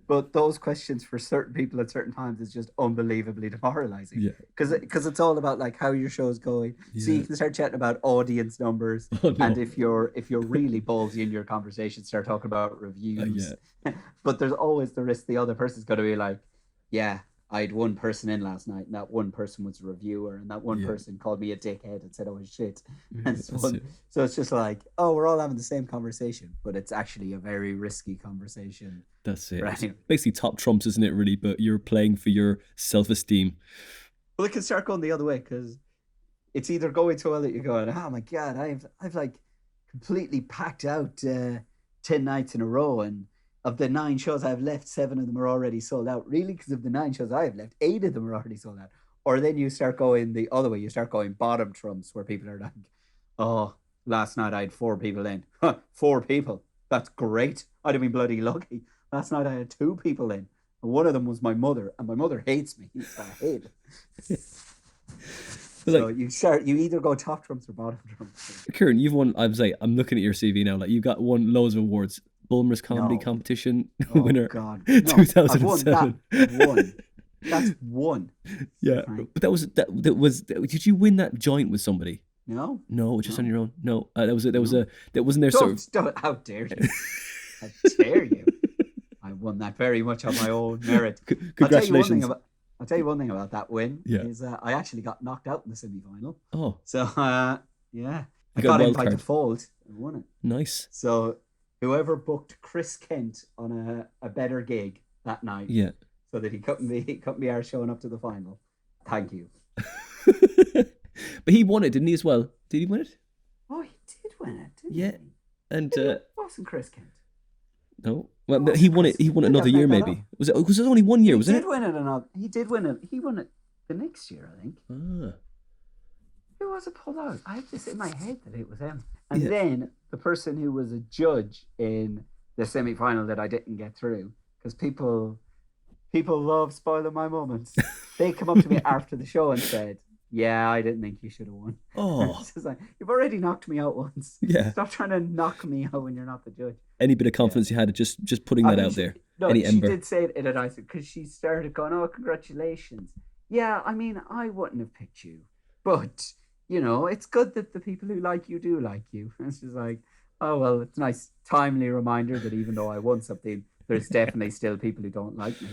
But those questions for certain people at certain times is just unbelievably demoralizing. Yeah. Because it's all about like how your show's going. Yeah. So you can start chatting about audience numbers, and if you're really ballsy in your conversation, start talking about reviews. But there's always the risk the other person's going to be like, yeah, I had one person in last night, and that one person was a reviewer, and that one person called me a dickhead and said, oh, shit. And so it's just like, oh, we're all having the same conversation, but it's actually a very risky conversation. That's it. Right? It's basically top trumps, isn't it, really? But you're playing for your self-esteem. Well, it can start going the other way, because it's either going so well that you're going, oh, my God, I've like completely packed out 10 nights in a row, and of the 9 shows I've left, 7 of them are already sold out. Really? Because of the 9 shows I have left, 8 of them are already sold out. Or then you start going the other way. You start going bottom trumps, where people are like, oh, last night I had 4 people in. 4 people. That's great. I'd have been bloody lucky. Last night I had 2 people in. And one of them was my mother. And my mother hates me. So I hate it. So you either go top trumps or bottom trumps. Kieran, you've won. I'm looking at your CV now. Like, you've got won loads of awards. Bulmer's comedy competition winner. God. 2007. That's one. Yeah, right. But that was. Did you win that joint with somebody? No, just on your own. No, that wasn't there. How dare you? How dare you? I won that very much on my own merit. Congratulations. I'll tell you one thing about that win. Yeah. Is I actually got knocked out in the semi-final. Oh. So I got in by default and won it. Nice. So whoever booked Chris Kent on a better gig that night. Yeah. So that he couldn't be our showing up to the final. Thank you. But he won it, didn't he, as well? Did he win it? Oh, he did win it, didn't he? And it wasn't Chris Kent. No. Well, he won it. He won another year, maybe. Was it only 1 year? Was it? He did win it. He did win it. He won it the next year, I think. Ah. Who was it pulled out? I have this in my head that it was him. And then the person who was a judge in the semi-final that I didn't get through, because people love spoiling my moments. They come up to me after the show and said, "Yeah, I didn't think you should have won." Oh, it's like, you've already knocked me out once. Yeah, stop trying to knock me out when you're not the judge. Any bit of confidence you had, just putting that out there. No, Any ember. She did say it in a nice because she started going, "Oh, congratulations." Yeah, I mean, I wouldn't have picked you, but it's good that the people who like you do like you. And she's like, "Oh well, it's a nice timely reminder that even though I won something, there's definitely still people who don't like me."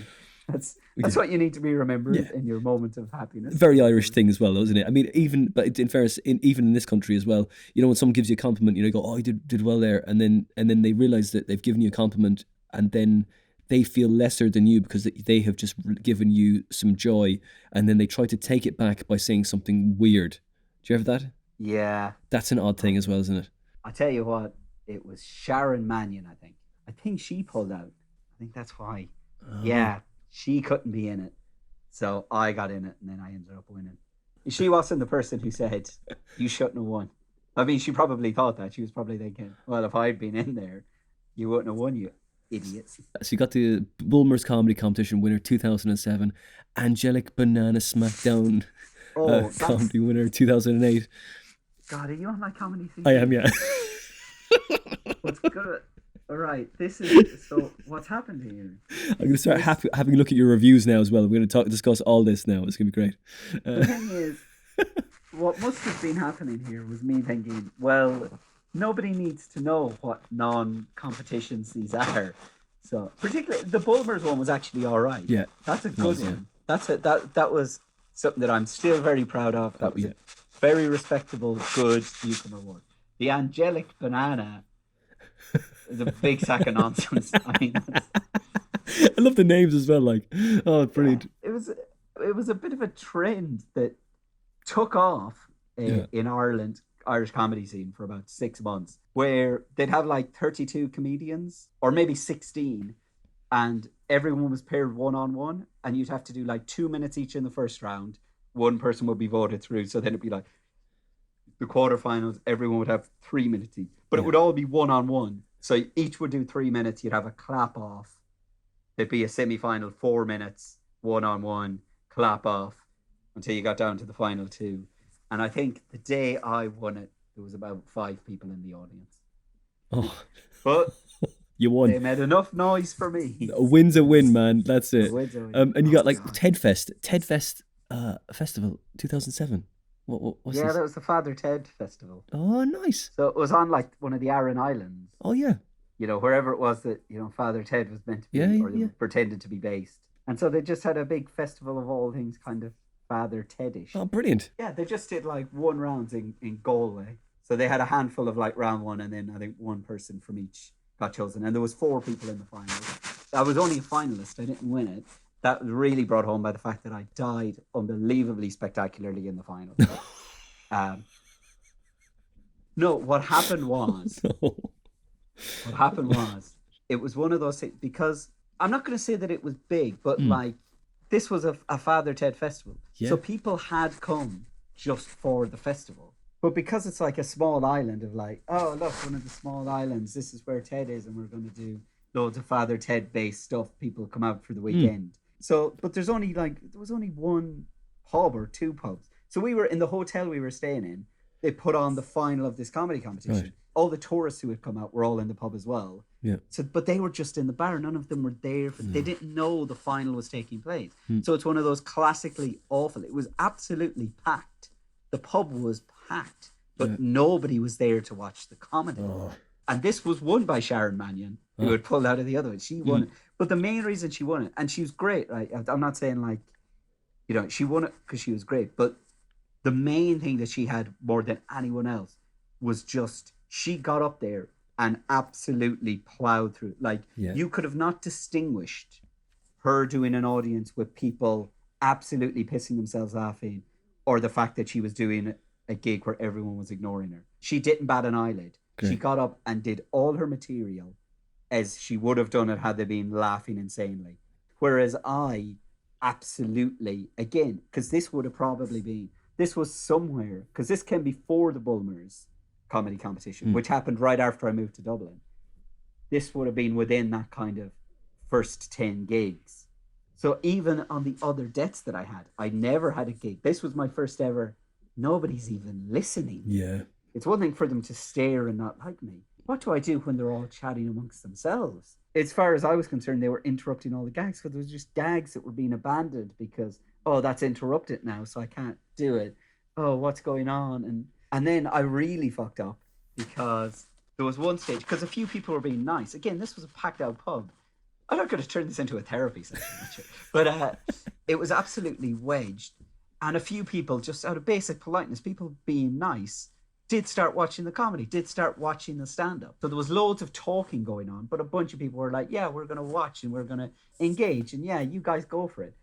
That's what you need to be remembered in your moment of happiness. Very Irish thing as well, isn't it? I mean, but in fairness, even in this country as well, when someone gives you a compliment, you go, "Oh, you did well there," and then they realise that they've given you a compliment, and then they feel lesser than you because they have just given you some joy, and then they try to take it back by saying something weird. Do you have that? Yeah. That's an odd thing as well, isn't it? I tell you what, it was Sharon Mannion, I think. I think she pulled out. I think that's why. Yeah. She couldn't be in it. So I got in it and then I ended up winning. She wasn't the person who said, "You shouldn't have won." I mean, she probably thought that. She was probably thinking, well, if I'd been in there, you wouldn't have won, you idiots. So you got the Bulmer's Comedy Competition winner 2007, Angelic Banana Smackdown comedy winner 2008. God, are you on my comedy thing? I am, yeah. What's good? All right, so what's happened here? I'm going to start having a look at your reviews now as well. We're going to discuss all this now. It's going to be great. The thing is, what must have been happening here was me thinking, well, nobody needs to know what non-competitions these are. So, particularly, the Bulmer's one was actually all right. Yeah. That's a good one. Yeah. That was something that I'm still very proud of. That was a very respectable, good newcomer one. The Angelic Banana is a big sack of nonsense. I mean, I love the names as well. Like, oh, brilliant! Yeah, it was a bit of a trend that took off in Ireland, Irish comedy scene for about 6 months, where they'd have like 32 comedians or maybe 16, and everyone was paired 1-on-1, and you'd have to do like 2 minutes each in the first round. One person would be voted through, so then it'd be like the quarterfinals. Everyone would have 3 minutes each, but it would all be 1-on-1. So each would do 3 minutes. You'd have a clap off. There'd be a semi-final, 4 minutes, 1-on-1, clap off until you got down to the final 2. And I think the day I won it, there was about 5 people in the audience. Oh, but you won. They made enough noise for me. A win's a win, man. That's it. A win's a win. And you got like Ted Fest Festival 2007. What's this? That was the Father Ted Festival. Oh, nice. So it was on like one of the Aran Islands. Oh, yeah. Wherever it was that, Father Ted was meant to be, or pretended to be based. And so they just had a big festival of all things kind of Father Ted-ish. Oh, brilliant. Yeah, they just did like 1 round in Galway. So they had a handful of like round 1, and then I think 1 person from each got chosen. And there was 4 people in the final. I was only a finalist. I didn't win it. That was really brought home by the fact that I died unbelievably spectacularly in the final. No, what happened was... What happened was, it was one of those things, because I'm not going to say that it was big, but like, this was a Father Ted festival. Yeah. So people had come just for the festival. But because it's like a small island of like, oh, look, one of the small islands, this is where Ted is, and we're going to do loads of Father Ted based stuff. People come out for the weekend. So, but there was only one pub or two pubs. So we were in the hotel we were staying in. They put on the final of this comedy competition. Right. All the tourists who had come out were all in the pub as well. Yeah. So, but they were just in the bar. None of them were there. They didn't know the final was taking place. So it's one of those classically awful. It was absolutely packed. The pub was packed, but nobody was there to watch the comedy. And this was won by Sharon Mannion, who had pulled out of the other one. She won it. But the main reason she won it, and she was great, right? I'm not saying like, she won it because she was great, but the main thing that she had more than anyone else was just, she got up there and absolutely plowed through. Like, you could have not distinguished her doing an audience with people absolutely pissing themselves laughing, or the fact that she was doing a gig where everyone was ignoring her. She didn't bat an eyelid. Okay. She got up and did all her material as she would have done it had they been laughing insanely. Whereas I absolutely, again, because this would have probably been, this was somewhere, because this came before the Bulmers comedy competition, which happened right after I moved to Dublin. This would have been within that kind of first 10 gigs. So even on the other debts that I had, I never had a gig. This was my first ever, nobody's even listening. Yeah. It's one thing for them to stare and not like me. What do I do when they're all chatting amongst themselves? As far as I was concerned, they were interrupting all the gags, because there was just gags that were being abandoned because, oh, that's interrupted now, so I can't do it. Oh, what's going on? And then I really fucked up because there was one stage, because a few people were being nice. Again, this was a packed out pub. I'm not going to turn this into a therapy session, but it was absolutely wedged. And a few people, just out of basic politeness, people being nice, did start watching the comedy, did start watching the stand-up. So there was loads of talking going on, but a bunch of people were like, yeah, we're going to watch and we're going to engage. And yeah, you guys go for it.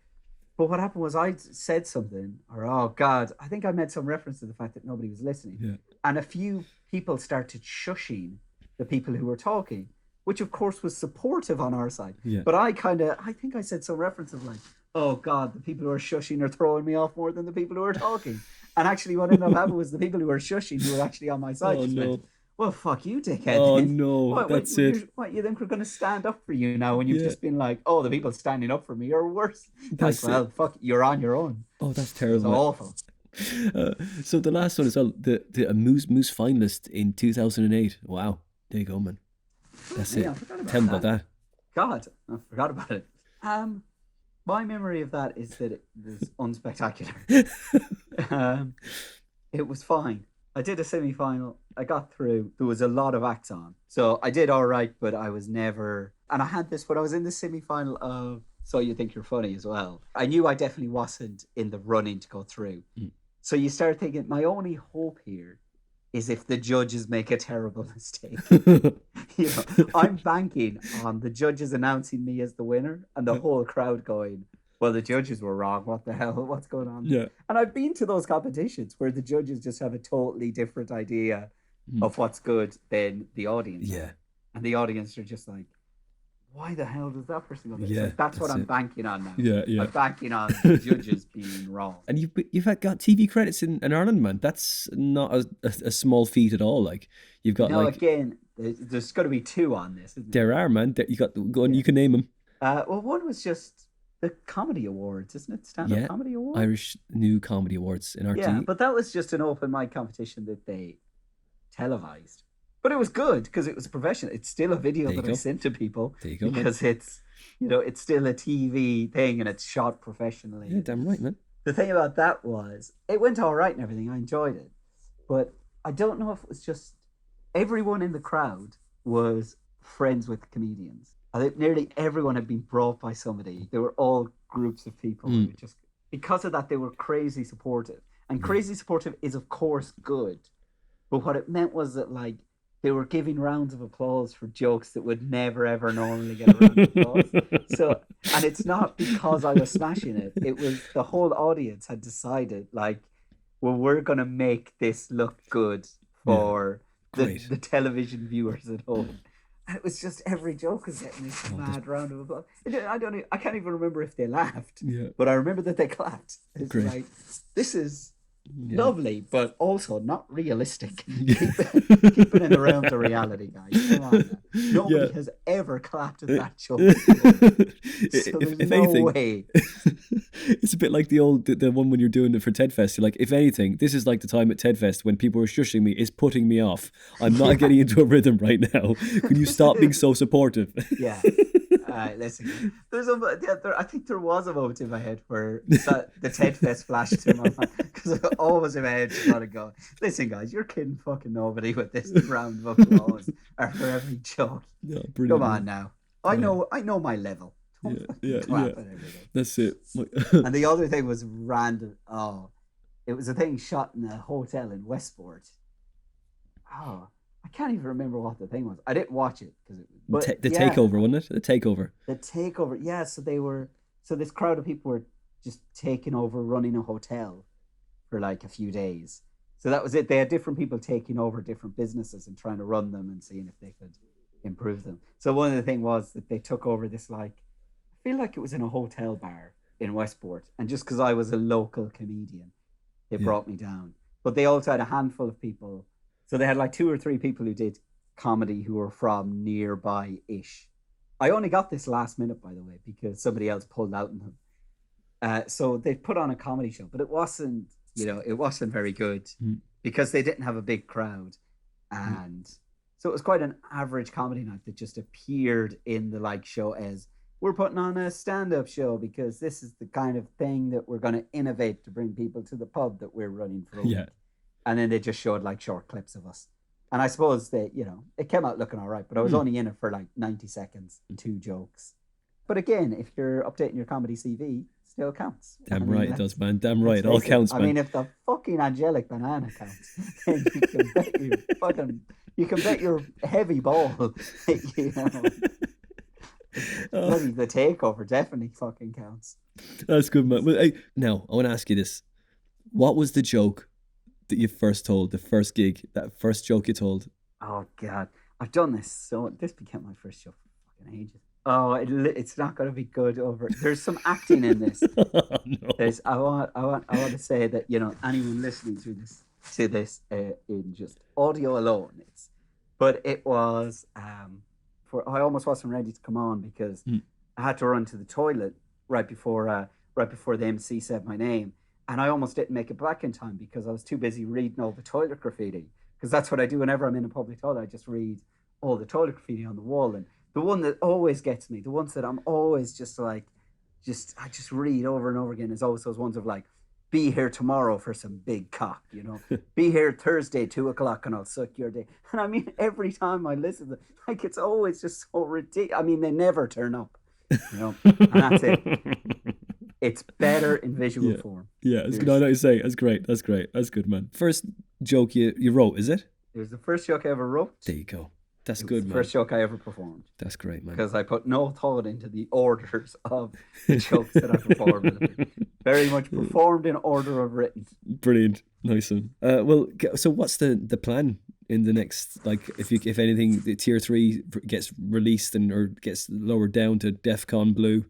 But what happened was I said something, or, oh God, I think I made some reference to the fact that nobody was listening. Yeah. And a few people started shushing the people who were talking, which of course was supportive on our side. Yeah. But I think I said some reference of like, oh God, the people who are shushing are throwing me off more than the people who are talking. And actually what ended up happening was the people who were shushing who were actually on my side. Oh, no. Went, well, fuck you, dickhead. Oh, no, that's it. You think we're going to stand up for you now when you've just been like, oh, the people standing up for me are worse. That's like, well, fuck, you're on your own. Oh, that's terrible. It's awful. So the last one as well, the Moose finalist in 2008. Wow, there you go, man. That's it. Tell me about that. God, I forgot about it. My memory of that is that it was unspectacular. It was fine. I did a semi-final. I got through. There was a lot of acts on. So I did all right, but I was never... And I had this when I was in the semi-final of So You Think You're Funny as well. I knew I definitely wasn't in the running to go through. So you start thinking, my only hope here is if the judges make a terrible mistake. I'm banking on the judges announcing me as the winner and the whole crowd going, well, the judges were wrong. What the hell? What's going on? Yeah. And I've been to those competitions where the judges just have a totally different idea of what's good than the audience. Yeah. And the audience are just like, why the hell does that person go there? Yeah, so that's what I'm banking on now. Yeah. I'm banking on the judges being wrong. And you've got TV credits in Ireland, man. That's not a small feat at all. Like you've got again, there's got to be two on this. Isn't there are, man. You got go on. You can name them. Well, one was just the Comedy Awards, isn't it? Stand-up Comedy Awards. Irish New Comedy Awards in RT. Yeah, but that was just an open mic competition that they televised. But it was good because it was professional. It's still a video that I sent to people because it's still a TV thing and it's shot professionally. Yeah, damn right, man. The thing about that was it went all right and everything. I enjoyed it. But I don't know if it was just everyone in the crowd was friends with comedians. I think nearly everyone had been brought by somebody. They were all groups of people who just, because of that, they were crazy supportive. And crazy supportive is, of course, good. But what it meant was that, like, they were giving rounds of applause for jokes that would never, ever normally get a round of applause. So, and it's not because I was smashing it. It was the whole audience had decided, like, well, we're going to make this look good for the television viewers at home. And it was just every joke was getting this mad round of applause. I can't even remember if they laughed, but I remember that they clapped. It's like, this is lovely, but also not realistic. Keep it in the realms of reality, guys. Come on now. Nobody has ever clapped at that joke before. So there's if no anything, way. it's a bit like the one when you're doing it for TED Fest. You're like, if anything, this is like the time at TED Fest when people are shushing me, is putting me off. I'm not getting into a rhythm right now. Can you stop being so supportive? Yeah. Listen, I think there was a moment in my head where the TED Fest flashed through my mind, because I always in my head just want to go, listen, guys, you're kidding fucking nobody with this round of applause after every joke. Yeah, come on now. I know my level. Yeah. That's it. And the other thing was random. Oh, it was a thing shot in a hotel in Westport. Oh, I can't even remember what the thing was. I didn't watch it because takeover, wasn't it? The takeover. The takeover. Yeah. So this crowd of people were just taking over, running a hotel for like a few days. So that was it. They had different people taking over different businesses and trying to run them and seeing if they could improve them. So one of the things was that they took over this, like, I feel like it was in a hotel bar in Westport, and just because I was a local comedian, they brought me down. But they also had a handful of people. So they had like 2 or 3 people who did comedy who were from nearby-ish. I only got this last minute, by the way, because somebody else pulled out on them. So they put on a comedy show, but it wasn't very good because they didn't have a big crowd. And so it was quite an average comedy night that just appeared in the like show as, we're putting on a stand-up show because this is the kind of thing that we're going to innovate to bring people to the pub that we're running for a week. And then they just showed like short clips of us. And I suppose they, it came out looking all right, but I was only in it for like 90 seconds and 2 jokes. But again, if you're updating your comedy CV, it still counts. Damn right it does, man. Damn right. It all counts, man. I mean, if the fucking angelic banana counts, then you can bet your heavy ball, the takeover definitely fucking counts. That's good, man. Well, now, I want to ask you this. What was the joke that you first told, the first gig, that first joke you told? Oh, God. I've done this. So this became my first joke for fucking ages. Oh, it's not going to be good over. There's some acting in this. No. I want to say that, anyone listening to this in just audio alone, but it was, I almost wasn't ready to come on because I had to run to the toilet right before the MC said my name. And I almost didn't make it back in time because I was too busy reading all the toilet graffiti. Because that's what I do whenever I'm in a public toilet. I just read all the toilet graffiti on the wall. And the one that always gets me, the ones that I'm always I just read over and over again, is always those ones of like, be here tomorrow for some big cock, be here Thursday, 2:00 and I'll suck your dick. And I mean, every time I listen to like, it's always just so ridiculous. I mean, they never turn up, and that's it. It's better in visual form. Yeah, it's good. I know you say. That's great. That's good, man. First joke you wrote, is it? It was the first joke I ever wrote. There you go. That's good, man. First joke I ever performed. That's great, man. Because I put no thought into the orders of the jokes that I performed. Very much performed in order of written. Brilliant. Nice one. Well, so what's the plan in the next, like, if anything, the tier 3 gets released or gets lowered down to DEFCON Blue?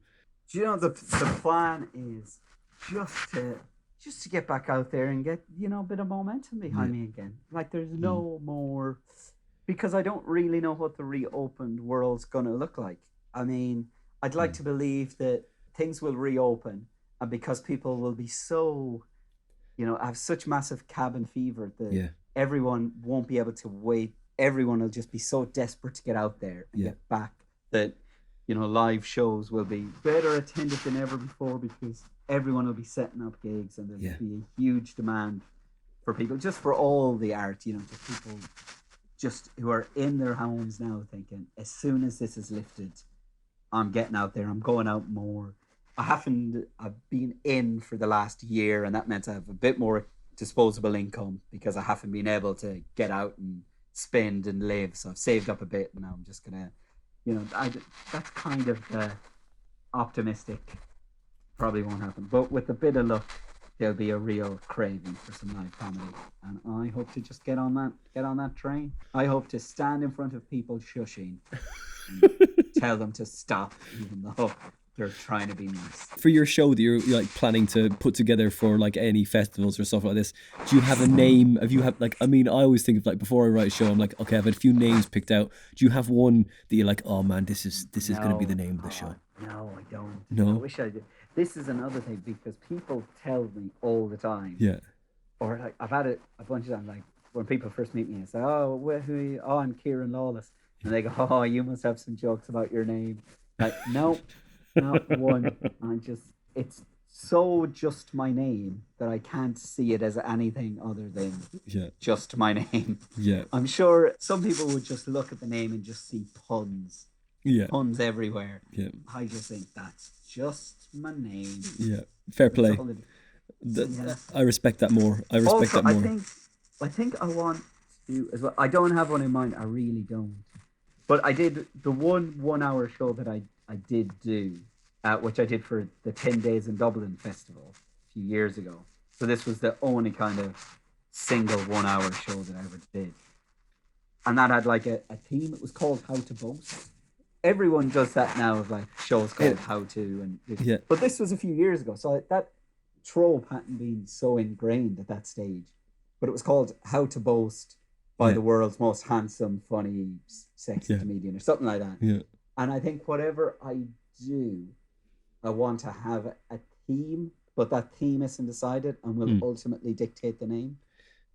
Do you know, the plan is just to get back out there and get, a bit of momentum behind me again. Like, there's no more, because I don't really know what the reopened world's going to look like. I mean, I'd like to believe that things will reopen, and because people will be so, have such massive cabin fever that everyone won't be able to wait. Everyone will just be so desperate to get out there and get back that, live shows will be better attended than ever before, because everyone will be setting up gigs and there'll be a huge demand for people, just for all the art, just people just who are in their homes now thinking, as soon as this is lifted, I'm getting out there, I'm going out more. I've been in for the last year, and that meant I have a bit more disposable income because I haven't been able to get out and spend and live. So I've saved up a bit, and now I'm just going to, that's kind of optimistic. Probably won't happen. But with a bit of luck, there'll be a real craving for some live comedy. And I hope to just get on that train. I hope to stand in front of people shushing and tell them to stop, even though they're trying to be nice. For your show that you're like planning to put together for like any festivals or stuff like this, do you have a name? Have you have like, I mean, I always think of like, before I write a show, I'm like, okay, I've had a few names picked out. Do you have one that you're like, oh man, this is going to be the name of the show? No, I don't. No? I wish I did. This is another thing, because people tell me all the time. Yeah. Or like, I've had it a bunch of times, like when people first meet me and say, oh, who are you? Oh, I'm Kieran Lawless. And they go, oh, you must have some jokes about your name. Like, no, not one. It's so just my name that I can't see it as anything other than just my name. Yeah. I'm sure some people would just look at the name and just see puns. Yeah. Puns everywhere. Yeah. I just think that's just my name. Yeah. Fair play. I respect that more. I think I want to as well. I don't have one in mind. I really don't. But I did the 1 hour show that I did do, which I did for the 10 Days in Dublin festival a few years ago. So this was the only kind of single 1 hour show that I ever did. And that had like a theme. It was called How to Boast. Everyone does that now, of like shows called How to. But this was a few years ago. So that trope hadn't been so ingrained at that stage. But it was called How to Boast by the world's most handsome, funny, sexy comedian or something like that. Yeah. And I think whatever I do, I want to have a theme, but that theme isn't decided and will ultimately dictate the name.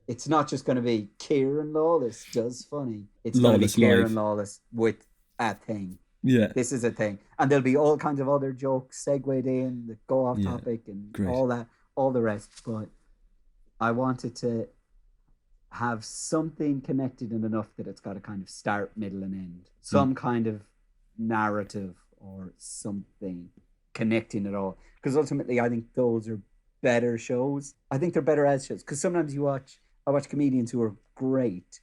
It's not just going to be Kieran Lawless does funny. It's going to be Kieran Lawless with a thing. Yeah. This is a thing. And there'll be all kinds of other jokes segued in that go off topic and all that, all the rest. But I wanted to have something connected in enough that it's got a kind of start, middle, and end. Some kind of narrative or something connecting it all. Because ultimately, I think those are better shows. I think they're better as shows. Because sometimes I watch comedians who are great,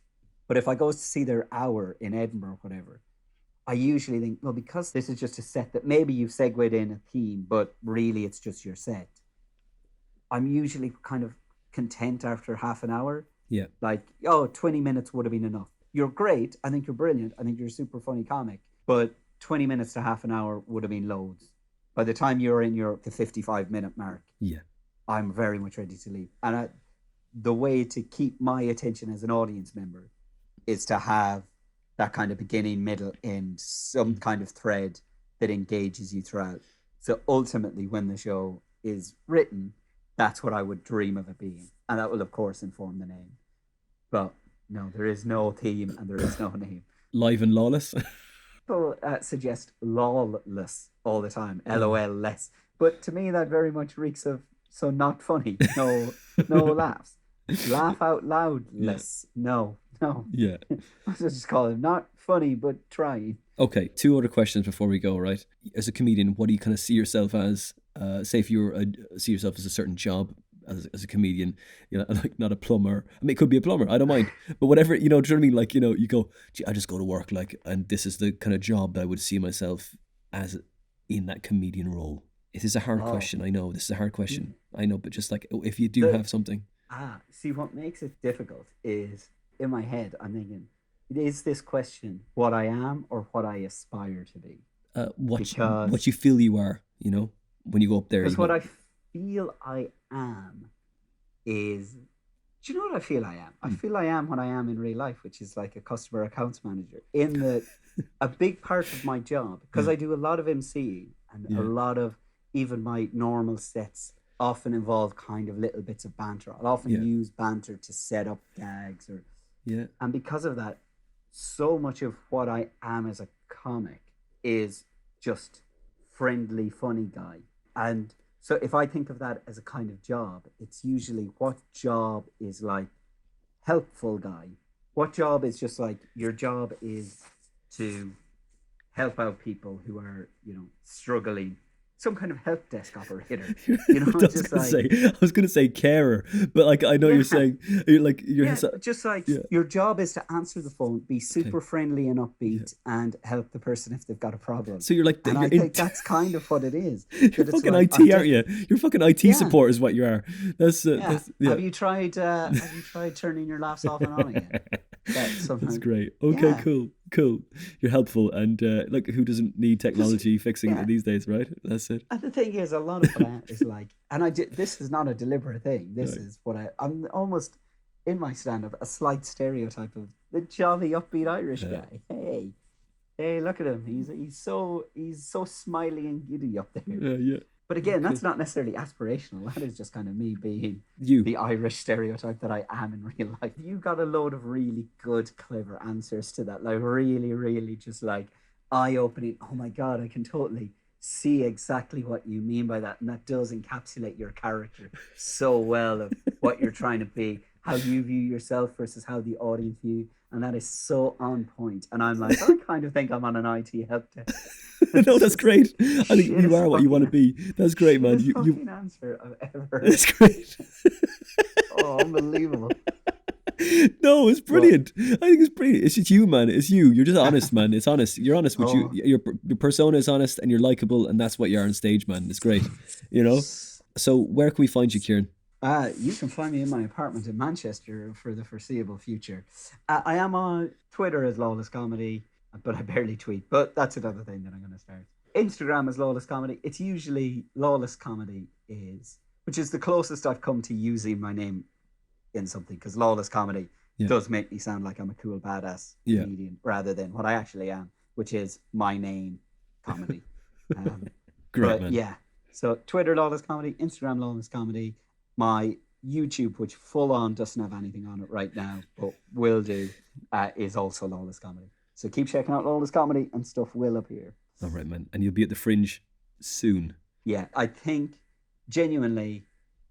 but if I go to see their hour in Edinburgh or whatever, I usually think, well, because this is just a set that maybe you've segued in a theme, but really it's just your set. I'm usually kind of content after half an hour. Yeah. Like, 20 minutes would have been enough. You're great. I think you're brilliant. I think you're a super funny comic. But 20 minutes to half an hour would have been loads. By the time you're in the 55-minute mark, I'm very much ready to leave. And the way to keep my attention as an audience member is to have that kind of beginning, middle, end, some kind of thread that engages you throughout. So ultimately, when the show is written, that's what I would dream of it being. And that will, of course, inform the name. But no, there is no theme and there is no name. Live and Lawless? People suggest lawless all the time, LOL less. But to me, that very much reeks of, so not funny, no laughs. Laugh out loud less. No. Yeah. I just call it not funny, but trying. Okay, 2 other questions before we go, right? As a comedian, what do you kind of see yourself as? Say if you see yourself as a certain job as a comedian, like not a plumber. I mean, it could be a plumber, I don't mind. But whatever, do you know what I mean? Like, you go, I just go to work, like, and this is the kind of job that I would see myself as in that comedian role. It is a hard question, I know. This is a hard question, I know. But just like, if you do have something. See, what makes it difficult is, in my head, I'm thinking, is this question what I am or what I aspire to be? What you feel you are, when you go up there. Because what I feel I am is, do you know what I feel I am? I feel I am what I am in real life, which is like a customer accounts manager. In that, a big part of my job, because I do a lot of MCing and a lot of even my normal sets often involve kind of little bits of banter. I'll often use banter to set up gags and because of that, so much of what I am as a comic is just friendly, funny guy. And so if I think of that as a kind of job, it's usually what job is like helpful guy. What job is just like, your job is to help out people who are, struggling. Some kind of help desk operator. I was going to say carer, but like I know you're saying, just like your job is to answer the phone, be super friendly and upbeat, and help the person if they've got a problem. So you're like, I think that's kind of what it is. You're fucking like, IT, aren't you? You're fucking IT support is what you are. That's. Have you tried turning your laughs off and on again? that sometimes. That's great. Okay, Yeah. cool. You're helpful, and look, who doesn't need technology fixing Yeah. it these days, right? That's it. And the thing is, a lot of what I is like, and this is not a deliberate thing. This Right. is what I'm almost in my stand-up a slight stereotype of the jolly upbeat Irish guy. Hey, look at him. He's so smiley and giddy up there. Yeah. But again, Cool. that's not necessarily aspirational. That is just kind of me being You. the Irish stereotype that I am in real life. You got a load of really good, clever answers to that. Like really, really just like eye-opening. Oh my God, I can totally see exactly what you mean by that. And that does encapsulate your character so well of what you're trying to be, how you view yourself versus how the audience view you. And that is so on point. And I'm like, I kind of think I'm on an IT help desk. No, that's great. I think you are what you want to be. That's great, man. You fucking answer I've ever heard. That's great. Oh, unbelievable. No, it's brilliant. I think it's brilliant. It's just you, man. It's you. You're just honest, man. It's honest. You're honest with you. Your persona is honest, and you're likable, and that's what you are on stage, man. It's great. You know. So where can we find you, Kieran? You can find me in my apartment in Manchester for the foreseeable future. I am on Twitter as Lawless Comedy, but I barely tweet. But that's another thing that I'm going to start. Instagram is Lawless Comedy. It's usually Lawless Comedy which is the closest I've come to using my name in something, because Lawless Comedy does make me sound like I'm a cool badass comedian rather than what I actually am, which is my name comedy. Great, man. Yeah. So Twitter Lawless Comedy, Instagram Lawless Comedy. My YouTube, which full on doesn't have anything on it right now, but will do, is also Lawless Comedy. So keep checking out Lawless Comedy and stuff will appear. All right, man. And you'll be at the Fringe soon. Yeah, I think genuinely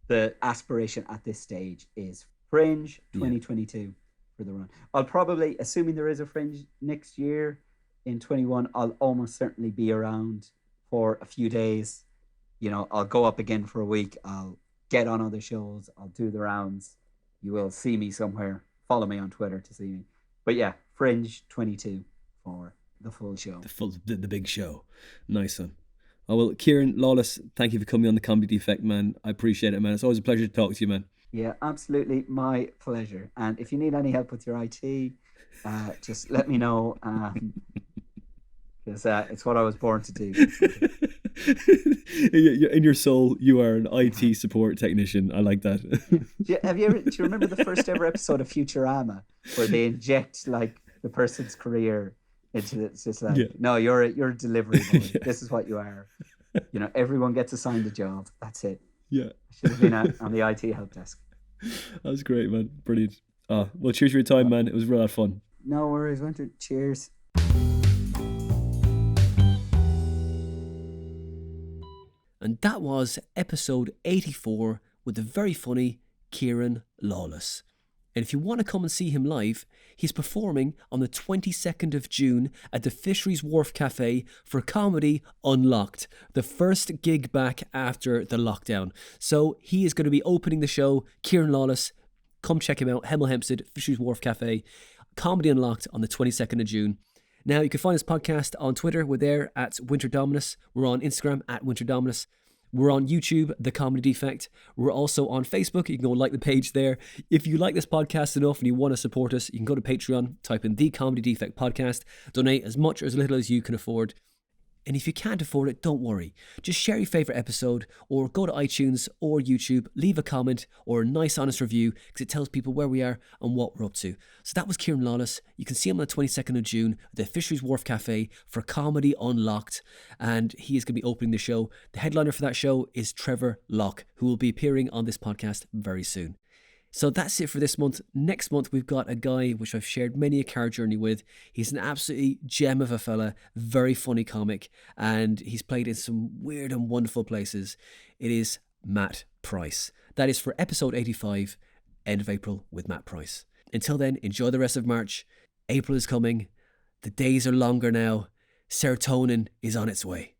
the aspiration at this stage is Fringe 2022 for the run. I'll probably, assuming there is a Fringe next year in 21, I'll almost certainly be around for a few days. You know, I'll go up again for a week. I'll get on other shows. I'll do the rounds. You will see me somewhere. Follow me on Twitter to see me. But yeah, Fringe 22 for the full show. The big show. Nice one. Oh, well, Kieran Lawless, thank you for coming on the Comedy Defect, man. I appreciate it, man. It's always a pleasure to talk to you, man. Yeah, absolutely. My pleasure. And if you need any help with your IT, just let me know. Because it's what I was born to do. In your soul, you are an IT support technician. I like that. Do you remember the first ever episode of Futurama where they inject like the person's career into it? It's just like, no, you're a delivery boy. This is what you are. You know, everyone gets assigned a job. That's it. Yeah. I should have been on the IT help desk. That was great, man. Brilliant. Well, cheers for your time, man. It was real fun. No worries, Winter. Cheers. And that was episode 84 with the very funny Kieran Lawless. And if you want to come and see him live, he's performing on the 22nd of June at the Fisheries Wharf Cafe for Comedy Unlocked, the first gig back after the lockdown. So he is going to be opening the show. Kieran Lawless, come check him out. Hemel Hempstead, Fisheries Wharf Cafe, Comedy Unlocked on the 22nd of June. Now, you can find this podcast on Twitter. We're there at Winter Dominus. We're on Instagram at Winter Dominus. We're on YouTube, The Comedy Defect. We're also on Facebook. You can go like the page there. If you like this podcast enough and you want to support us, you can go to Patreon, type in The Comedy Defect Podcast, donate as much or as little as you can afford. And if you can't afford it, don't worry. Just share your favourite episode or go to iTunes or YouTube, leave a comment or a nice honest review because it tells people where we are and what we're up to. So that was Kieran Lawless. You can see him on the 22nd of June at the Fisheries Wharf Cafe for Comedy Unlocked, and he is going to be opening the show. The headliner for that show is Trevor Locke, who will be appearing on this podcast very soon. So that's it for this month. Next month, we've got a guy which I've shared many a car journey with. He's an absolutely gem of a fella, very funny comic, and he's played in some weird and wonderful places. It is Matt Price. That is for episode 85, end of April with Matt Price. Until then, enjoy the rest of March. April is coming. The days are longer now. Serotonin is on its way.